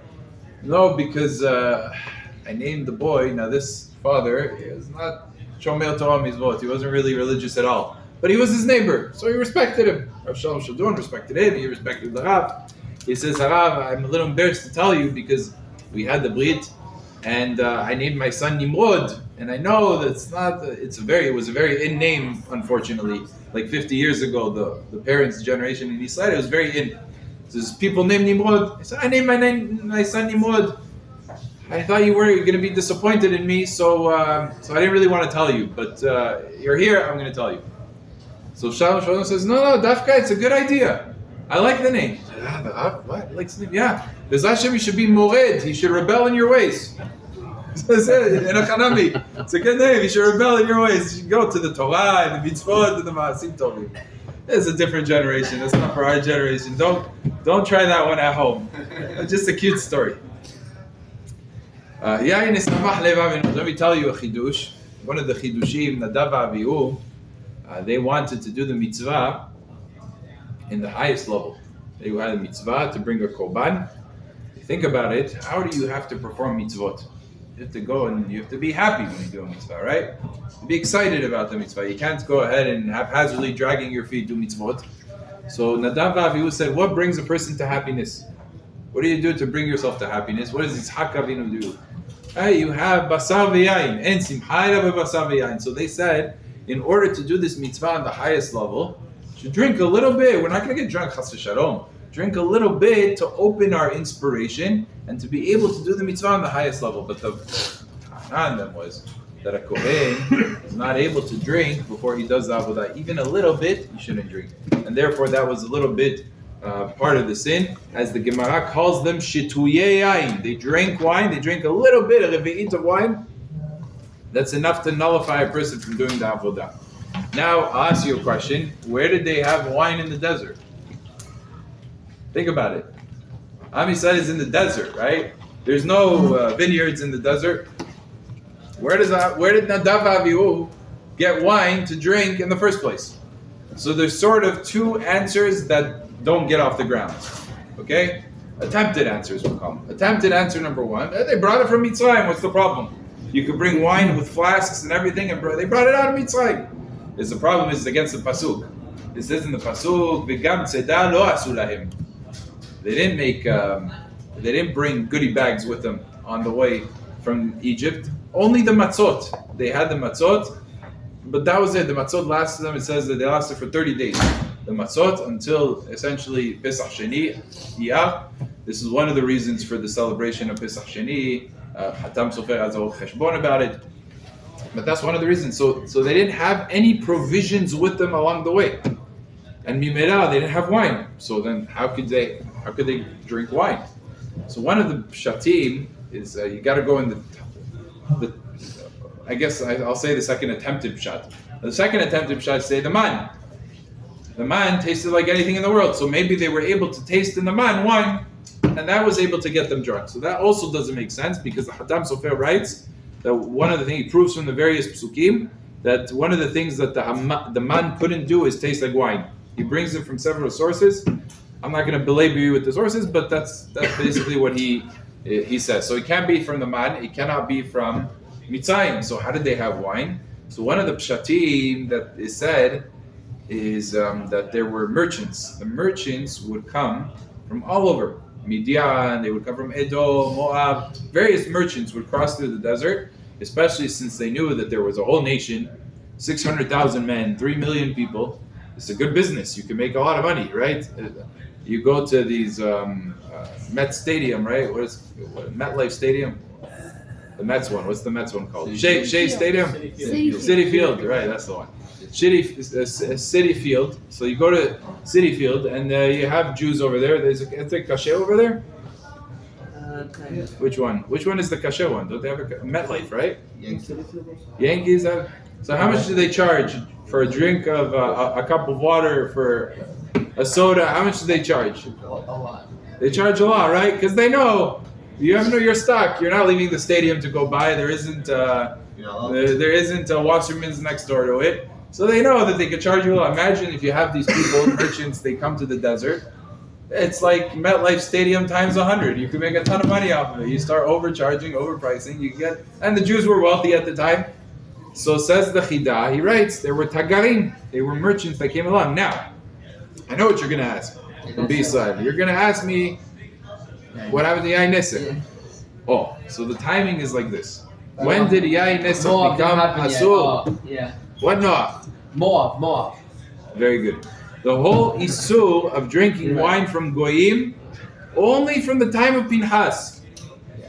No, because I named the boy, now this father, he was not Shomer Torah Mizvot, he wasn't really religious at all. But he was his neighbor, so he respected him. Rav Shalom Shvadon respected him, he respected the Rav. He says, Harav, I'm a little embarrassed to tell you because we had the Brit and I named my son Nimrod. And I know that it was a very in name, unfortunately. Like 50 years ago, the parents' generation in Israel, it was very in. Says, people named Nimrod. I said, I named my son Nimrod. I thought you were going to be disappointed in me, so I didn't really want to tell you. But you're here, I'm going to tell you. So Shalom Shalom says, no, Dafka, it's a good idea. I like the name. What? Likes the name? Yeah. Bez Hashem, he should be Mored. He should rebel in your ways. It's a good name. You should rebel in your ways. You should go to the Torah and the Mitzvot and the Ma'asim Tovim. It's a different generation. That's not for our generation. Don't try that one at home. It's just a cute story. Let me tell you a chidush. One of the chidushim, Nadav Avihu, they wanted to do the mitzvah in the highest level. They had a mitzvah to bring a korban. Think about it. How do you have to perform mitzvot? You have to go and you have to be happy when you do a mitzvah, right? Be excited about the mitzvah. You can't go ahead and haphazardly dragging your feet do mitzvot. So Nadav Avihu said, what brings a person to happiness? What do you do to bring yourself to happiness? What does Yitzhak Avinu do? You have basar v'yayin, and simcha basar v'yayin. So they said, in order to do this mitzvah on the highest level, you should drink a little bit. We're not going to get drunk, chas v'shalom. Drink a little bit to open our inspiration and to be able to do the mitzvah on the highest level. But the on them was that a kohen is not able to drink before he does the avodah. Even a little bit, he shouldn't drink. And therefore, that was a little bit part of the sin. As the Gemara calls them, shituyei yain. They drank wine, they drink a little bit, a revi'it of wine. That's enough to nullify a person from doing the avodah. Now, I'll ask you a question. Where did they have wine in the desert? Think about it. Am Yisrael is in the desert, right? There's no vineyards in the desert. Where did Nadav Avihu get wine to drink in the first place? So there's sort of two answers that don't get off the ground. Okay? Attempted answers will come. Attempted answer number one, they brought it from Mitzrayim, what's the problem? You could bring wine with flasks and everything, and they brought it out of Mitzrayim. The problem is against the pasuk. It says in the pasuk, "V'gam tzeda lo asu lahem." They didn't make, they didn't bring goodie bags with them on the way from Egypt. Only the matzot. They had the matzot, but that was it. The matzot lasted them. It says that they lasted for 30 days. The matzot until essentially Pesach Sheni, Iyar. This is one of the reasons for the celebration of Pesach Sheni. Hatam Sofer has a whole cheshbon about it. But that's one of the reasons. So they didn't have any provisions with them along the way. And Mimera, they didn't have wine. So then how could they drink wine? So one of the pshatim is you got to go in the I guess I'll say the second attempted pshat. The second attempted pshat say the man. The man tasted like anything in the world. So maybe they were able to taste in the man wine, and that was able to get them drunk. So that also doesn't make sense because the Hatam Sofer writes that one of the things he proves from the various psukim that one of the things that the man couldn't do is taste like wine. He brings it from several sources. I'm not going to belabor you with the sources, but that's basically what he says. So it can't be from the man. It cannot be from Mitzrayim. So how did they have wine? So one of the pshatim that is said is that there were merchants. The merchants would come from all over. Midian, they would come from Edom, Moab. Various merchants would cross through the desert, especially since they knew that there was a whole nation, 600,000 men, 3 million people. It's a good business. You can make a lot of money, right? You go to these Met Stadium, right? What MetLife Stadium? The Mets one. What's the Mets one called? Shea Stadium? City Field, right? That's the one. City Field. So you go to City Field, and you have Jews over there. There's a kasher over there. Which one? Which one is the kasher one? Don't they have a MetLife, right? Yankees have. So how much do they charge for a drink of a cup of water, for a soda? How much do they charge? A lot. They charge a lot, right? Because they know you have to know your stock. You're not leaving the stadium to go buy. There isn't there isn't a Wasserman's next door to it. So they know that they could charge you a lot. Imagine if you have these people, merchants, they come to the desert. It's like MetLife Stadium times 100. You can make a ton of money off of it. You start overcharging, overpricing. You get, and the Jews were wealthy at the time. So says the Chidah, he writes, there were tagarim. They were merchants that came along. Now, I know what you're going to ask. The B-side. You're going to ask me, what happened to Yain Nissim? Oh, so the timing is like this. When did Yain Nissim become Asur? Yeah. What Noah? Moab. Very good. The whole issue of drinking wine from Goyim, only from the time of Pinchas.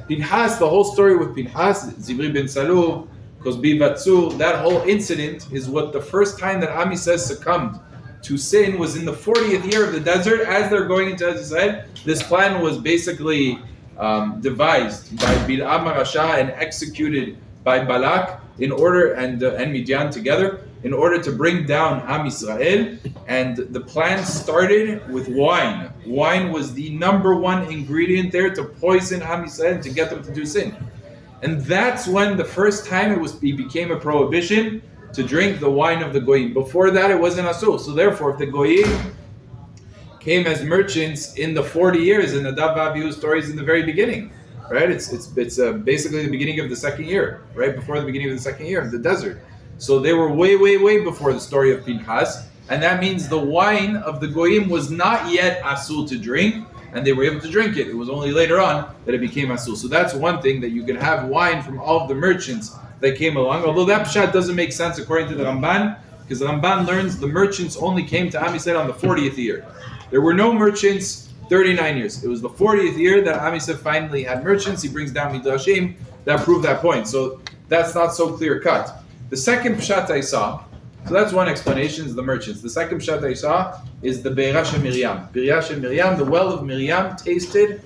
Pinchas, the whole story with Pinchas, Zivri ben Salub, Kozbi Batsur, that whole incident is what the first time that Am Yisrael succumbed to sin was in the 40th year of the desert. As they're going into Israel, this plan was basically devised by Bil'am Rasha and executed by Balak in order, and Midian together, in order to bring down Am Yisrael. And the plan started with wine. Wine was the number one ingredient there to poison Am Yisrael and to get them to do sin. And that's when the first time it became a prohibition to drink the wine of the Goyim. Before that, it wasn't asur. So therefore, if the Goyim came as merchants in the 40 years, and the Nadav Avihu story is in the very beginning, right? It's basically the beginning of the second year, right before the beginning of the second year of the desert. So they were way, way, way before the story of Pinchas, and that means the wine of the Goyim was not yet asur to drink, and they were able to drink it. It was only later on that it became asur. So that's one thing, that you can have wine from all of the merchants that came along. Although that pshat doesn't make sense according to the Ramban, because the Ramban learns the merchants only came to Am Yisrael on the 40th year. There were no merchants 39 years. It was the 40th year that Am Yisrael finally had merchants. He brings down Midrashim that prove that point. So that's not so clear cut. The second pshat I saw, so that's one explanation, is the merchants. The second pshat I saw is the Be'erah Shel Miriam. Be'erah Shel Miriam, the well of Miriam, tasted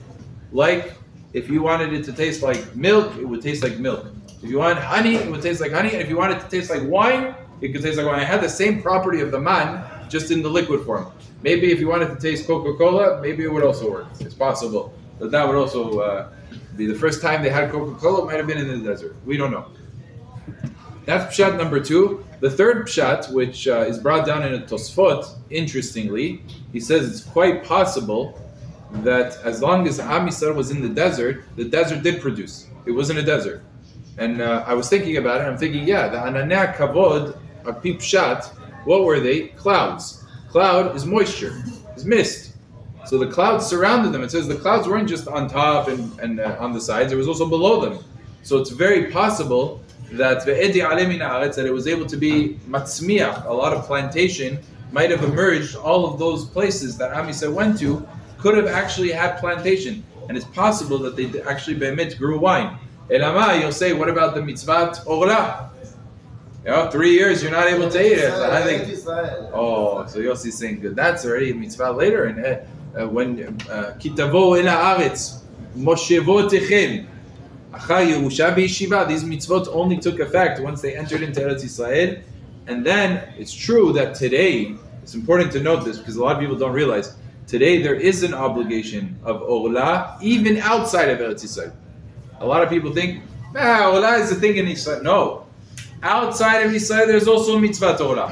like, if you wanted it to taste like milk, it would taste like milk. If you wanted honey, it would taste like honey. And if you wanted it to taste like wine, it could taste like wine. It had the same property of the man, just in the liquid form. Maybe if you wanted to taste Coca-Cola, maybe it would also work. It's possible. But that would also be the first time they had Coca-Cola. It might have been in the desert. We don't know. That's pshat number 2. The third pshat, which is brought down in a Tosfot, interestingly, he says it's quite possible that as long as Am Yisrael was in the desert did produce. It wasn't a desert. And I was thinking about it. I'm thinking, yeah, the ananei kavod, a pipshat. What were they? Clouds. Cloud is moisture, is mist. So the clouds surrounded them. It says the clouds weren't just on top and on the sides; it was also below them. So it's very possible that that it was able to be matzmiach. A lot of plantation might have emerged. All of those places that Am Yisrael went to could have actually had plantation, and it's possible that they actually be'emet grew wine. Elama, you'll say, what about the mitzvat orla? 3 years you're not able to eat it. I think. Oh, so Yossi saying good. That's already a mitzvah later, and when kitavo el haaretz moshevotechem achar Yerusha b'yeshiva. These mitzvot only took effect once they entered into Eretz Yisrael, and then it's true that today it's important to note this because a lot of people don't realize today there is an obligation of orla even outside of Eretz Yisrael. A lot of people think, orla is a thing in Yisrael. No. Outside of Israel, there's also mitzvah Torah.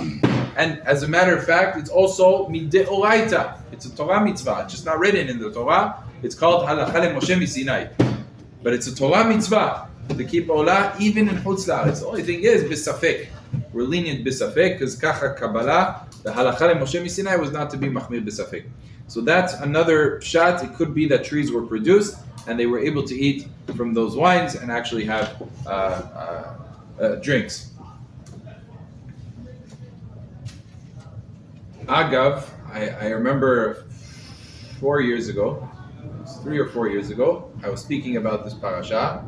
And as a matter of fact, it's also mideoraita. It's a Torah mitzvah. It's just not written in the Torah. It's called halacha leMoshe miSinai. But it's a Torah mitzvah to keep olah even in Chutz La'aretz. The only thing is, bisafek. We're lenient bisafek because kacha Kabbalah, the halacha leMoshe miSinai was not to be machmir bisafek. So that's another pshat. It could be that trees were produced and they were able to eat from those wines and actually have drinks. Agav, I remember 4 years ago, 3 or 4 years ago, I was speaking about this parasha,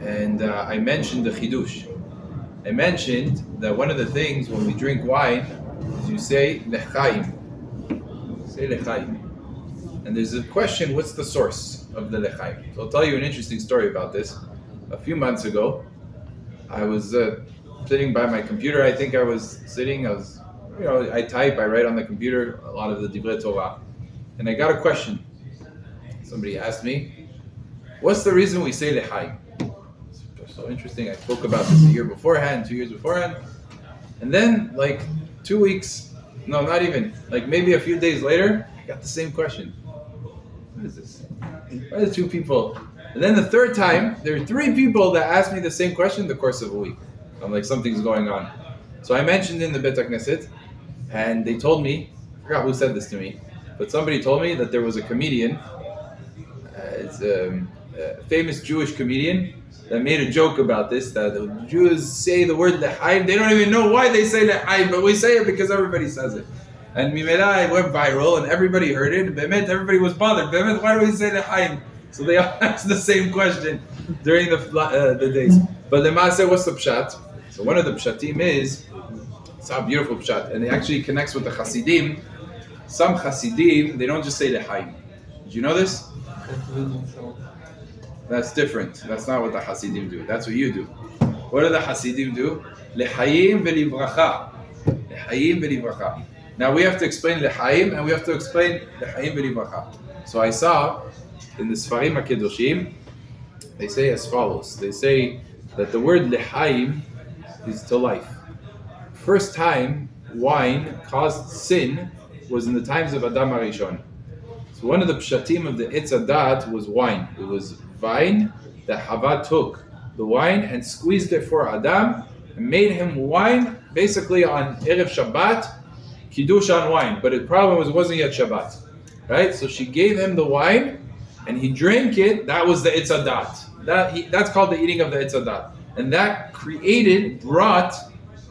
and I mentioned the chidush. I mentioned that one of the things when we drink wine is you say lechaim. Say lechaim. And there's a question, what's the source of the lechaim? So I'll tell you an interesting story about this. A few months ago, I was sitting by my computer. I think I was, I type, I write on the computer a lot of the Divrei Torah. And I got a question. Somebody asked me, what's the reason we say lechaim? It's so interesting. I spoke about this a year beforehand, 2 years beforehand. And then, like 2 weeks, no, not even, like maybe a few days later, I got the same question. What is this? Why are the two people? And then the third time, there are 3 people that asked me the same question in the course of a week. I'm like, something's going on. So I mentioned in the Bet HaKnesset, and they told me, I forgot who said this to me, but somebody told me that there was a comedian, it's a famous Jewish comedian, that made a joke about this, that the Jews say the word lechaim, they don't even know why they say lechaim, but we say it because everybody says it. And Mimela, it went viral, and everybody heard it, and Bemet, everybody was bothered. Bemet, why do we say lechaim? So they all asked the same question during the days. But Lema'aseh, what's the pshat? So one of the pshatim is, it's a beautiful pshat, and it actually connects with the Hasidim. Some Hasidim, they don't just say lechaim. Did you know this? That's different. That's not what the Hasidim do. That's what you do. What do the Hasidim do? Lechaim velivracha. Lechaim velivracha. Now we have to explain lechaim, and we have to explain lechaim velivracha. So I saw in the Sfarim HaKedoshim, they say as follows. They say that the word lechaim is to life. First time wine caused sin was in the times of Adam HaRishon. So one of the pshatim of the Etz Hadat was wine. It was vine that Hava took the wine and squeezed it for Adam and made him wine basically on Erev Shabbat, Kiddush on wine. But the problem was it wasn't yet Shabbat. Right? So she gave him the wine and he drank it. That was the Etz Hadat. That's called the eating of the Etz Hadat. And that brought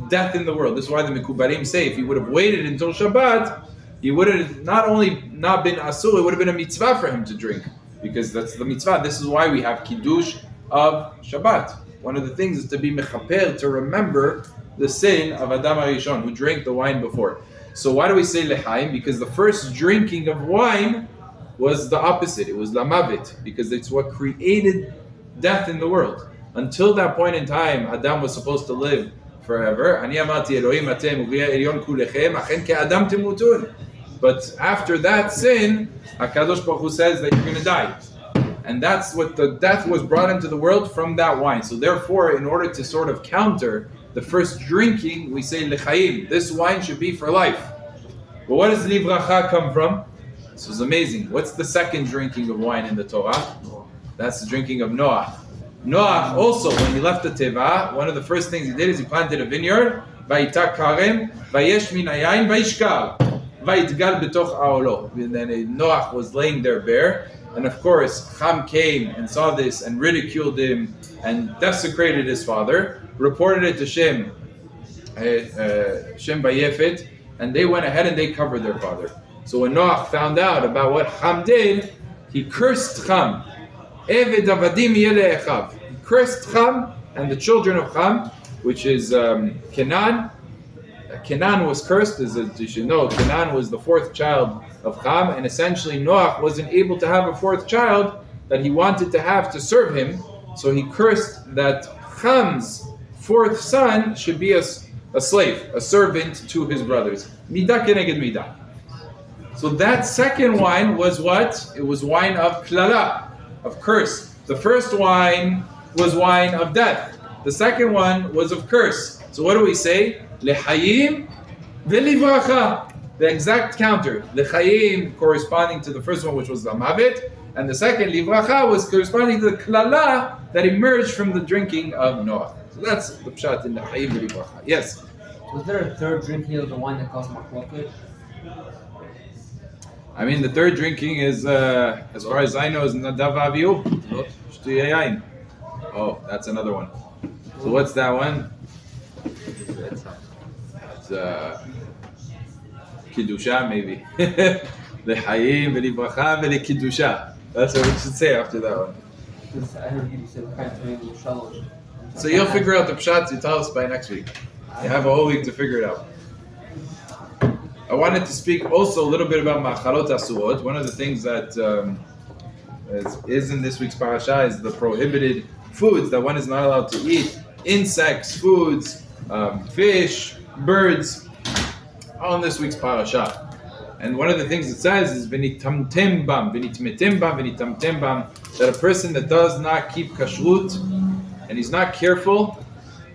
death in the world. This is why the Mekubarim say if he would have waited until Shabbat, he would have not only not been asur, it would have been a mitzvah for him to drink. Because that's the mitzvah. This is why we have Kiddush of Shabbat. One of the things is to be mechaper, to remember the sin of Adam HaRishon, who drank the wine before. So why do we say lechaim? Because the first drinking of wine was the opposite. It was lamavet, because it's what created death in the world. Until that point in time, Adam was supposed to live forever. But after that sin, HaKadosh Baruch Hu says that you're going to die. And that's what the death was brought into the world from that wine. So therefore, in order to sort of counter the first drinking, we say lechaim. This wine should be for life. But what does livracha come from? This is amazing. What's the second drinking of wine in the Torah? That's the drinking of Noah. Noach also, when he left the Teva, one of the first things he did is he planted a vineyard. Vayitak karem, vayesh min hayayin, vayishkal, vayitgal betoch aolo. And then Noach was laying there bare, and of course Ham came and saw this and ridiculed him and desecrated his father. Reported it to Shem Bayefet, and they went ahead and they covered their father. So when Noach found out about what Ham did, he cursed Ham. Eved avadim yele echav. He cursed Ham and the children of Ham, which is Canaan. Canaan was cursed, as you should know. Canaan was the fourth child of Ham, and essentially Noach wasn't able to have a fourth child that he wanted to have to serve him. So he cursed that Ham's fourth son should be a slave, a servant to his brothers. Midah keneged midah. So that second wine was what? It was wine of klala, of curse. The first wine was wine of death. The second one was of curse. So what do we say? Lechayim velivracha. The exact counter. Lechayim corresponding to the first one, which was the mavet, and the second livracha was corresponding to the klala that emerged from the drinking of Noah. So that's the pshat in the Lechayim velivracha. Yes. Was there a third drinking of the wine that caused machloket? I mean, the third drinking is, as far as I know, is Nadav Avihu. Shtu yayin. Oh, that's another one. So what's that one? It's Kiddusha, maybe. L'chaim, v'libracha, v'lekiddusha. That's what we should say after that one. I heard you said Shalosh. So you'll figure out the pshat you tell us by next week. You have a whole week to figure it out. I wanted to speak also a little bit about machalot asurot. One of the things that is in this week's parasha is the prohibited foods that one is not allowed to eat. Insects, foods, fish, birds, all in this week's parasha. And one of the things it says is v'nitamtem bam, that a person that does not keep kashrut and he's not careful,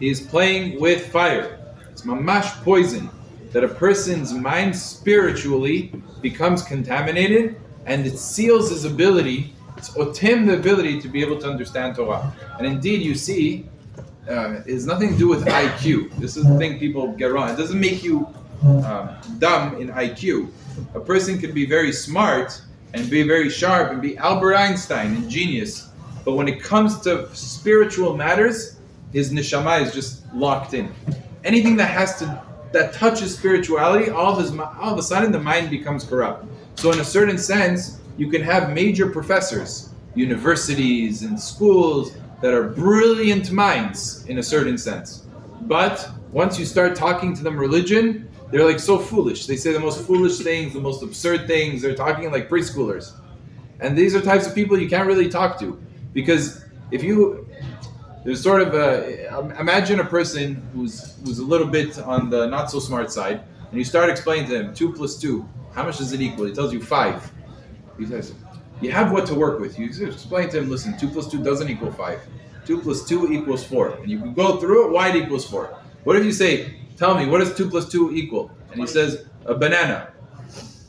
he's playing with fire. It's mamash poison. That a person's mind spiritually becomes contaminated, and it seals his ability, it's otem the ability to be able to understand Torah. And indeed, you see, it has nothing to do with IQ. This is the thing people get wrong. It doesn't make you dumb in IQ. A person can be very smart and be very sharp and be Albert Einstein and genius, but when it comes to spiritual matters, his neshama is just locked in. Anything that touches spirituality, all of a sudden the mind becomes corrupt. So in a certain sense, you can have major professors, universities and schools that are brilliant minds in a certain sense. But once you start talking to them religion, they're like so foolish. They say the most foolish things, the most absurd things. They're talking like preschoolers. And these are types of people you can't really talk to. Because there's sort of imagine a person who's a little bit on the not so smart side, and you start explaining to him 2 plus 2, how much does it equal? He tells you 5. He says, you have what to work with. You explain to him, listen, 2 plus 2 doesn't equal 5. 2 plus 2 equals 4. And you can go through it, why it equals 4. What if you say, tell me, what does 2 plus 2 equal? And he says, a banana.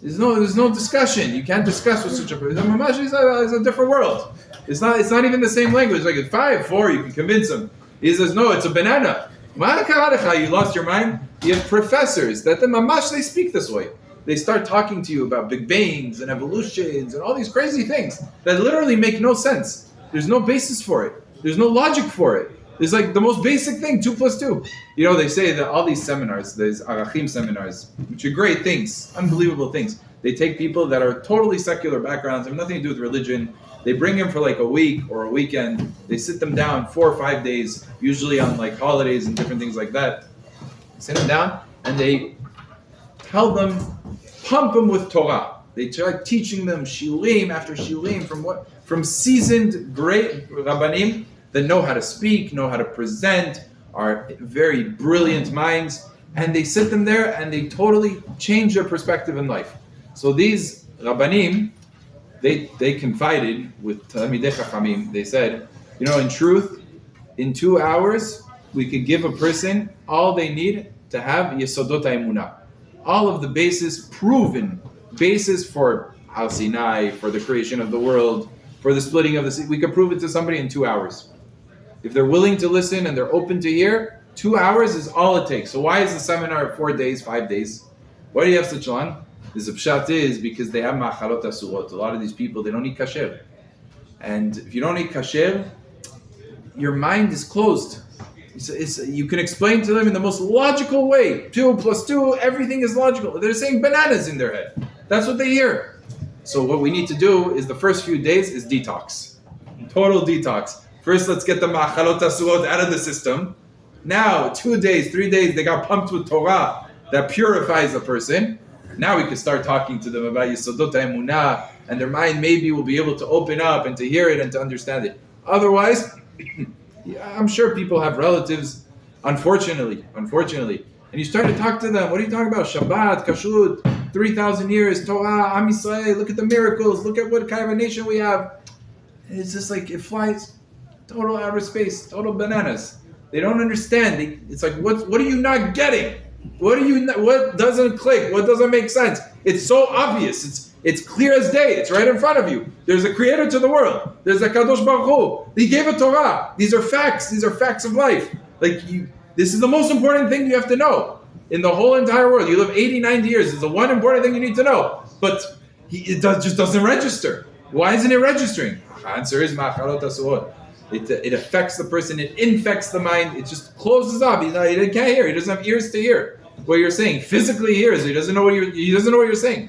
There's no discussion. You can't discuss with such a person. It's a different world. It's not even the same language. Like at 5, 4, you can convince him. He says, no, it's a banana. You lost your mind? You have professors that they speak this way. They start talking to you about big bangs and evolutions and all these crazy things that literally make no sense. There's no basis for it. There's no logic for it. It's like the most basic thing, 2 plus 2. You know, they say that all these seminars, these arachim seminars, which are great things, unbelievable things. They take people that are totally secular backgrounds, have nothing to do with religion. They bring them for like a week or a weekend. They sit them down 4 or 5 days, usually on like holidays and different things like that. Sit them down and they tell them, pump them with Torah. They try teaching them shiurim after shiurim from seasoned great rabbanim that know how to speak, know how to present, are very brilliant minds, and they sit them there and they totally change their perspective in life. So these rabbanim, they confided with Talmidei Chachamim. They said, in truth, in 2 hours, we could give a person all they need to have Yesodot HaEmunah. All of the proven basis for Har Sinai, for the creation of the world, for the splitting of the sea. We could prove it to somebody in 2 hours. if they're willing to listen and they're open to hear, 2 hours is all it takes. So why is the seminar 4 days, 5 days? Why do you have such long? The pshat is because they have ma'achalot asurot. A lot of these people, they don't eat kasher. And if you don't eat kasher, your mind is closed. You can explain to them in the most logical way. 2 plus 2, everything is logical. They're saying bananas in their head. That's what they hear. So what we need to do is the first few days is detox. Total detox. First, let's get the ma'achalot asurot out of the system. Now, 2 days, 3 days, they got pumped with Torah that purifies a person. Now we can start talking to them about Yesodot HaEmunah, and their mind maybe will be able to open up and to hear it and to understand it. Otherwise, I'm sure people have relatives, unfortunately, and you start to talk to them. What are you talking about? Shabbat, Kashrut, 3,000 years, Torah, Am Yisrael, look at the miracles, look at what kind of a nation we have. And it's just like, it flies total outer space, total bananas. They don't understand. It's like, what are you not getting? What doesn't click? What doesn't make sense? It's so obvious. It's clear as day. It's right in front of you. There's a creator to the world. There's a Kadosh Baruch Hu. He gave a Torah. These are facts. These are facts of life. This is the most important thing you have to know in the whole entire world. You live 80, 90 years. It's the one important thing you need to know. But it just doesn't register. Why isn't it registering? The answer is ma'achalot asurot. It affects the person. It infects the mind. It just closes off. He can't hear. He doesn't have ears to hear what you're saying. Physically he hears. He doesn't know what you're saying.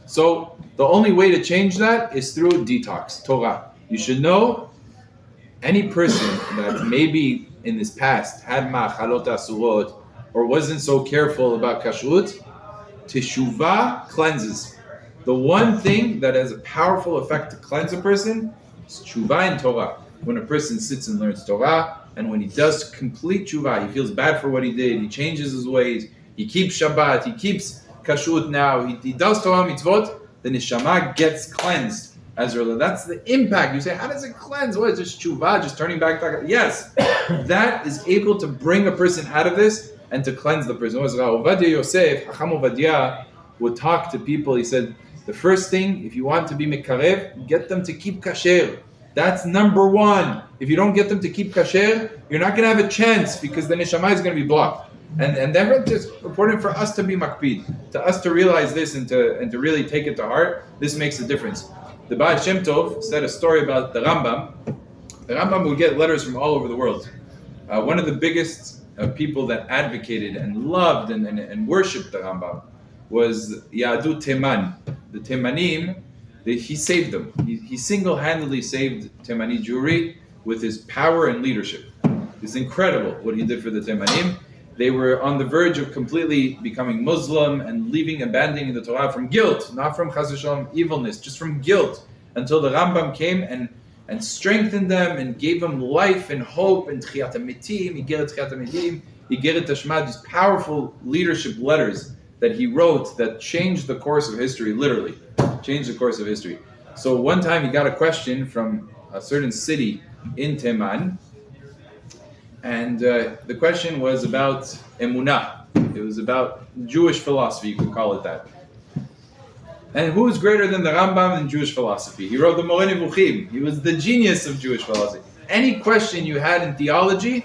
So the only way to change that is through detox, Torah. You should know any person that maybe in this past had ma'achalot asurot or wasn't so careful about kashrut, teshuvah cleanses. The one thing that has a powerful effect to cleanse a person is teshuvah and Torah. When a person sits and learns Torah, and when he does complete teshuvah, he feels bad for what he did, he changes his ways, he keeps Shabbat, he keeps kashrut now, he does Torah mitzvot, the neshama gets cleansed. Ezra, that's the impact. You say, how does it cleanse? What is this teshuvah, just turning back? Yes, that is able to bring a person out of this and to cleanse the person. Ovadia Yosef, Chacham Ovadia, would talk to people. He said, the first thing, if you want to be mekarev, get them to keep kasher. That's number one. If you don't get them to keep kasher, you're not going to have a chance because the neshama is going to be blocked. And that's just important for us to be makpid, to us to realize this and to really take it to heart. This makes a difference. The Baal Shem Tov said a story about the Rambam. The Rambam would get letters from all over the world. One of the biggest people that advocated and loved and worshipped the Rambam was Yadut Teman. The Temanim, he saved them. He single-handedly saved Temani Jewry with his power and leadership. It's incredible what he did for the Temanim. They were on the verge of completely becoming Muslim and abandoning the Torah from guilt, not from Chas v'Shalom evilness, just from guilt, until the Rambam came and strengthened them and gave them life and hope and Tchiyat HaMetim, Igeret Tchiyat HaMetim, Igeret Tashma, these powerful leadership letters that he wrote that changed the course of history, literally, changed the course of history. So one time he got a question from a certain city in Teman, and the question was about emunah. It was about Jewish philosophy, you could call it that. And who is greater than the Rambam in Jewish philosophy? He wrote the Moreh Nevuchim. He was the genius of Jewish philosophy. Any question you had in theology,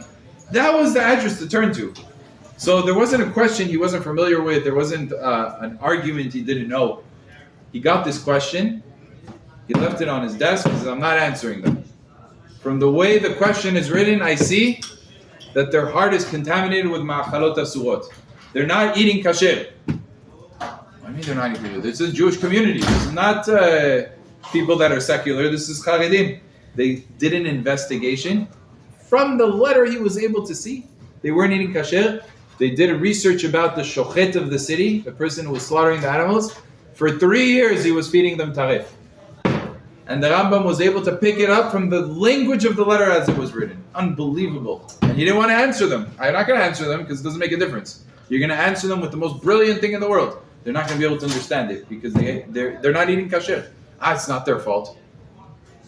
that was the address to turn to. So there wasn't a question he wasn't familiar with. There wasn't an argument he didn't know. He got this question. He left it on his desk. He says, I'm not answering them. From the way the question is written, I see that their heart is contaminated with ma'achalot asurot. They're not eating kasher. I mean they're not eating kasher. This is a Jewish community. This is not people that are secular. This is charedim. They did an investigation. From the letter he was able to see, they weren't eating kasher. They did a research about the shochet of the city, the person who was slaughtering the animals. For 3 years he was feeding them tarif. And the Rambam was able to pick it up from the language of the letter as it was written. Unbelievable. And he didn't want to answer them. I'm not going to answer them because it doesn't make a difference. You're going to answer them with the most brilliant thing in the world. They're not going to be able to understand it because they're not eating kasher. It's not their fault.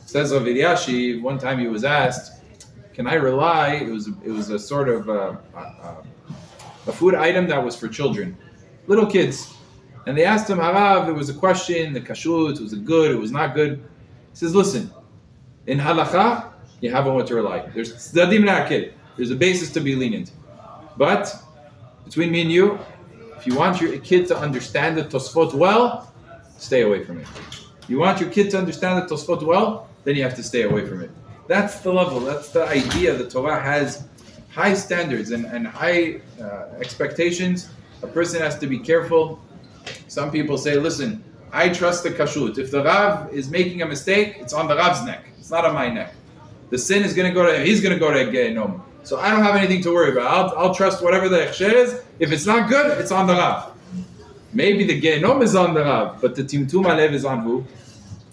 Says Rabbi Leeor, one time he was asked, can I rely, it was a sort of a food item that was for children, little kids. And they asked him, Harav, there was a question, the kashrut, was it good, it was not good. He says, listen, in halakha, you have on what to rely. There's tzadim la'akid. There's a basis to be lenient. But between me and you, if you want your kid to understand the Tosfot well, stay away from it. You want your kid to understand the Tosfot well, then you have to stay away from it. That's the level. That's the idea. The Torah has high standards and high expectations. A person has to be careful. Some people say, listen, I trust the kashrut. If the Rav is making a mistake, it's on the Rav's neck. It's not on my neck. The sin is going to go to him. He's going to go to Gehenom. So I don't have anything to worry about. I'll trust whatever the hechsher is. If it's not good, it's on the Rav. Maybe the Gehenom is on the Rav, but the Timtum Alev is on who?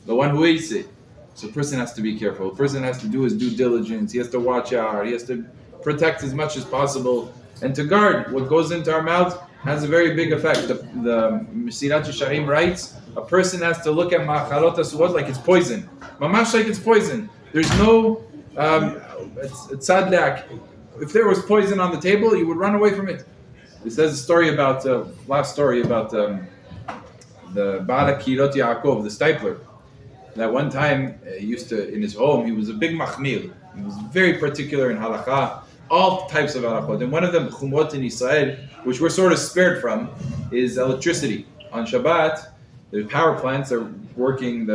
The one who eats it. So a person has to be careful. A person has to do his due diligence. He has to watch out. He has to protect as much as possible. And to guard what goes into our mouth has a very big effect. The Mesilat Yesharim writes, a person has to look at ma'achalot asuvot like it's poison. Mamash like it's poison. There's no tzadlak. If there was poison on the table, you would run away from it. It says a story about, last story about the Baal Kirot Yaakov, the stipler. That one time, he used to, in his home, he was a big machmir. He was very particular in halakha, all types of halachot. And one of them, chumot in Israel, which we're sort of spared from, is electricity. On Shabbat, the power plants are working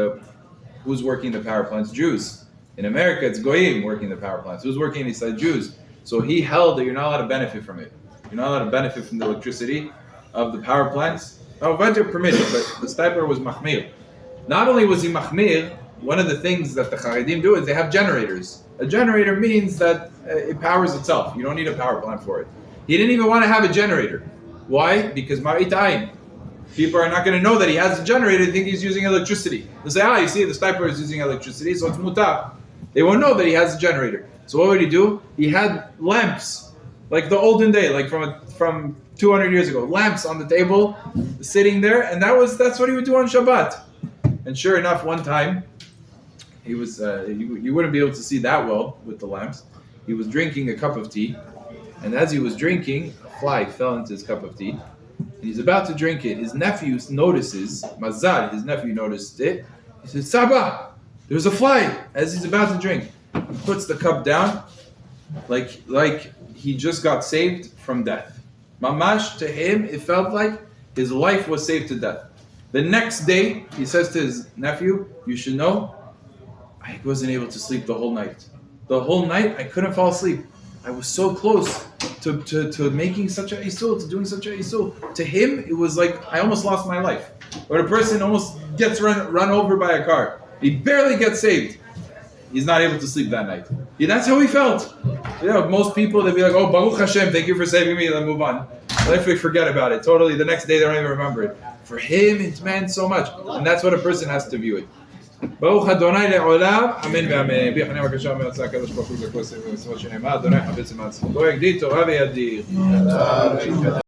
who's working the power plants? Jews. In America, it's goyim working the power plants. Who's working inside? Jews. So he held that you're not allowed to benefit from it. You're not allowed to benefit from the electricity of the power plants. Oh, Vajra permitted, but the stipler was machmir. Not only was he machmir, one of the things that the Charedim do is they have generators. A generator means that it powers itself. You don't need a power plant for it. He didn't even want to have a generator. Why? Because ma'it ayin. People are not going to know that he has a generator. They think he's using electricity. They'll say, you see, the stipler is using electricity, so it's mutar. They won't know that he has a generator. So what would he do? He had lamps, like the olden day, like from 200 years ago. Lamps on the table, sitting there, and that's what he would do on Shabbat. And sure enough, one time, he was, you wouldn't be able to see that well with the lamps. He was drinking a cup of tea, and as he was drinking, a fly fell into his cup of tea, and he's about to drink it. His nephew notices, Mazal, his nephew noticed it. He says, Saba, there's a fly, as he's about to drink. He puts the cup down, like he just got saved from death. Mamash, to him, it felt like his life was saved to death. The next day, he says to his nephew, you should know, I wasn't able to sleep the whole night. The whole night, I couldn't fall asleep. I was so close to making such a isul, to doing such a isul. To him, it was like, I almost lost my life. Or a person almost gets run over by a car. He barely gets saved. He's not able to sleep that night. Yeah, that's how he felt. Most people, they'd be like, oh, Baruch Hashem, thank you for saving me, then move on. But if we forget about it, totally, the next day they don't even remember it. For him, it meant so much. And that's what a person has to view it. ברוך אדוני לעולם, אמן ואמן. בי חניה בבקשה מהצעה הקדוש ברוך הוא לכוס ומצוות שנאמר, אדוני חפץ למעצמו. לא יגדיל תורה וידיר.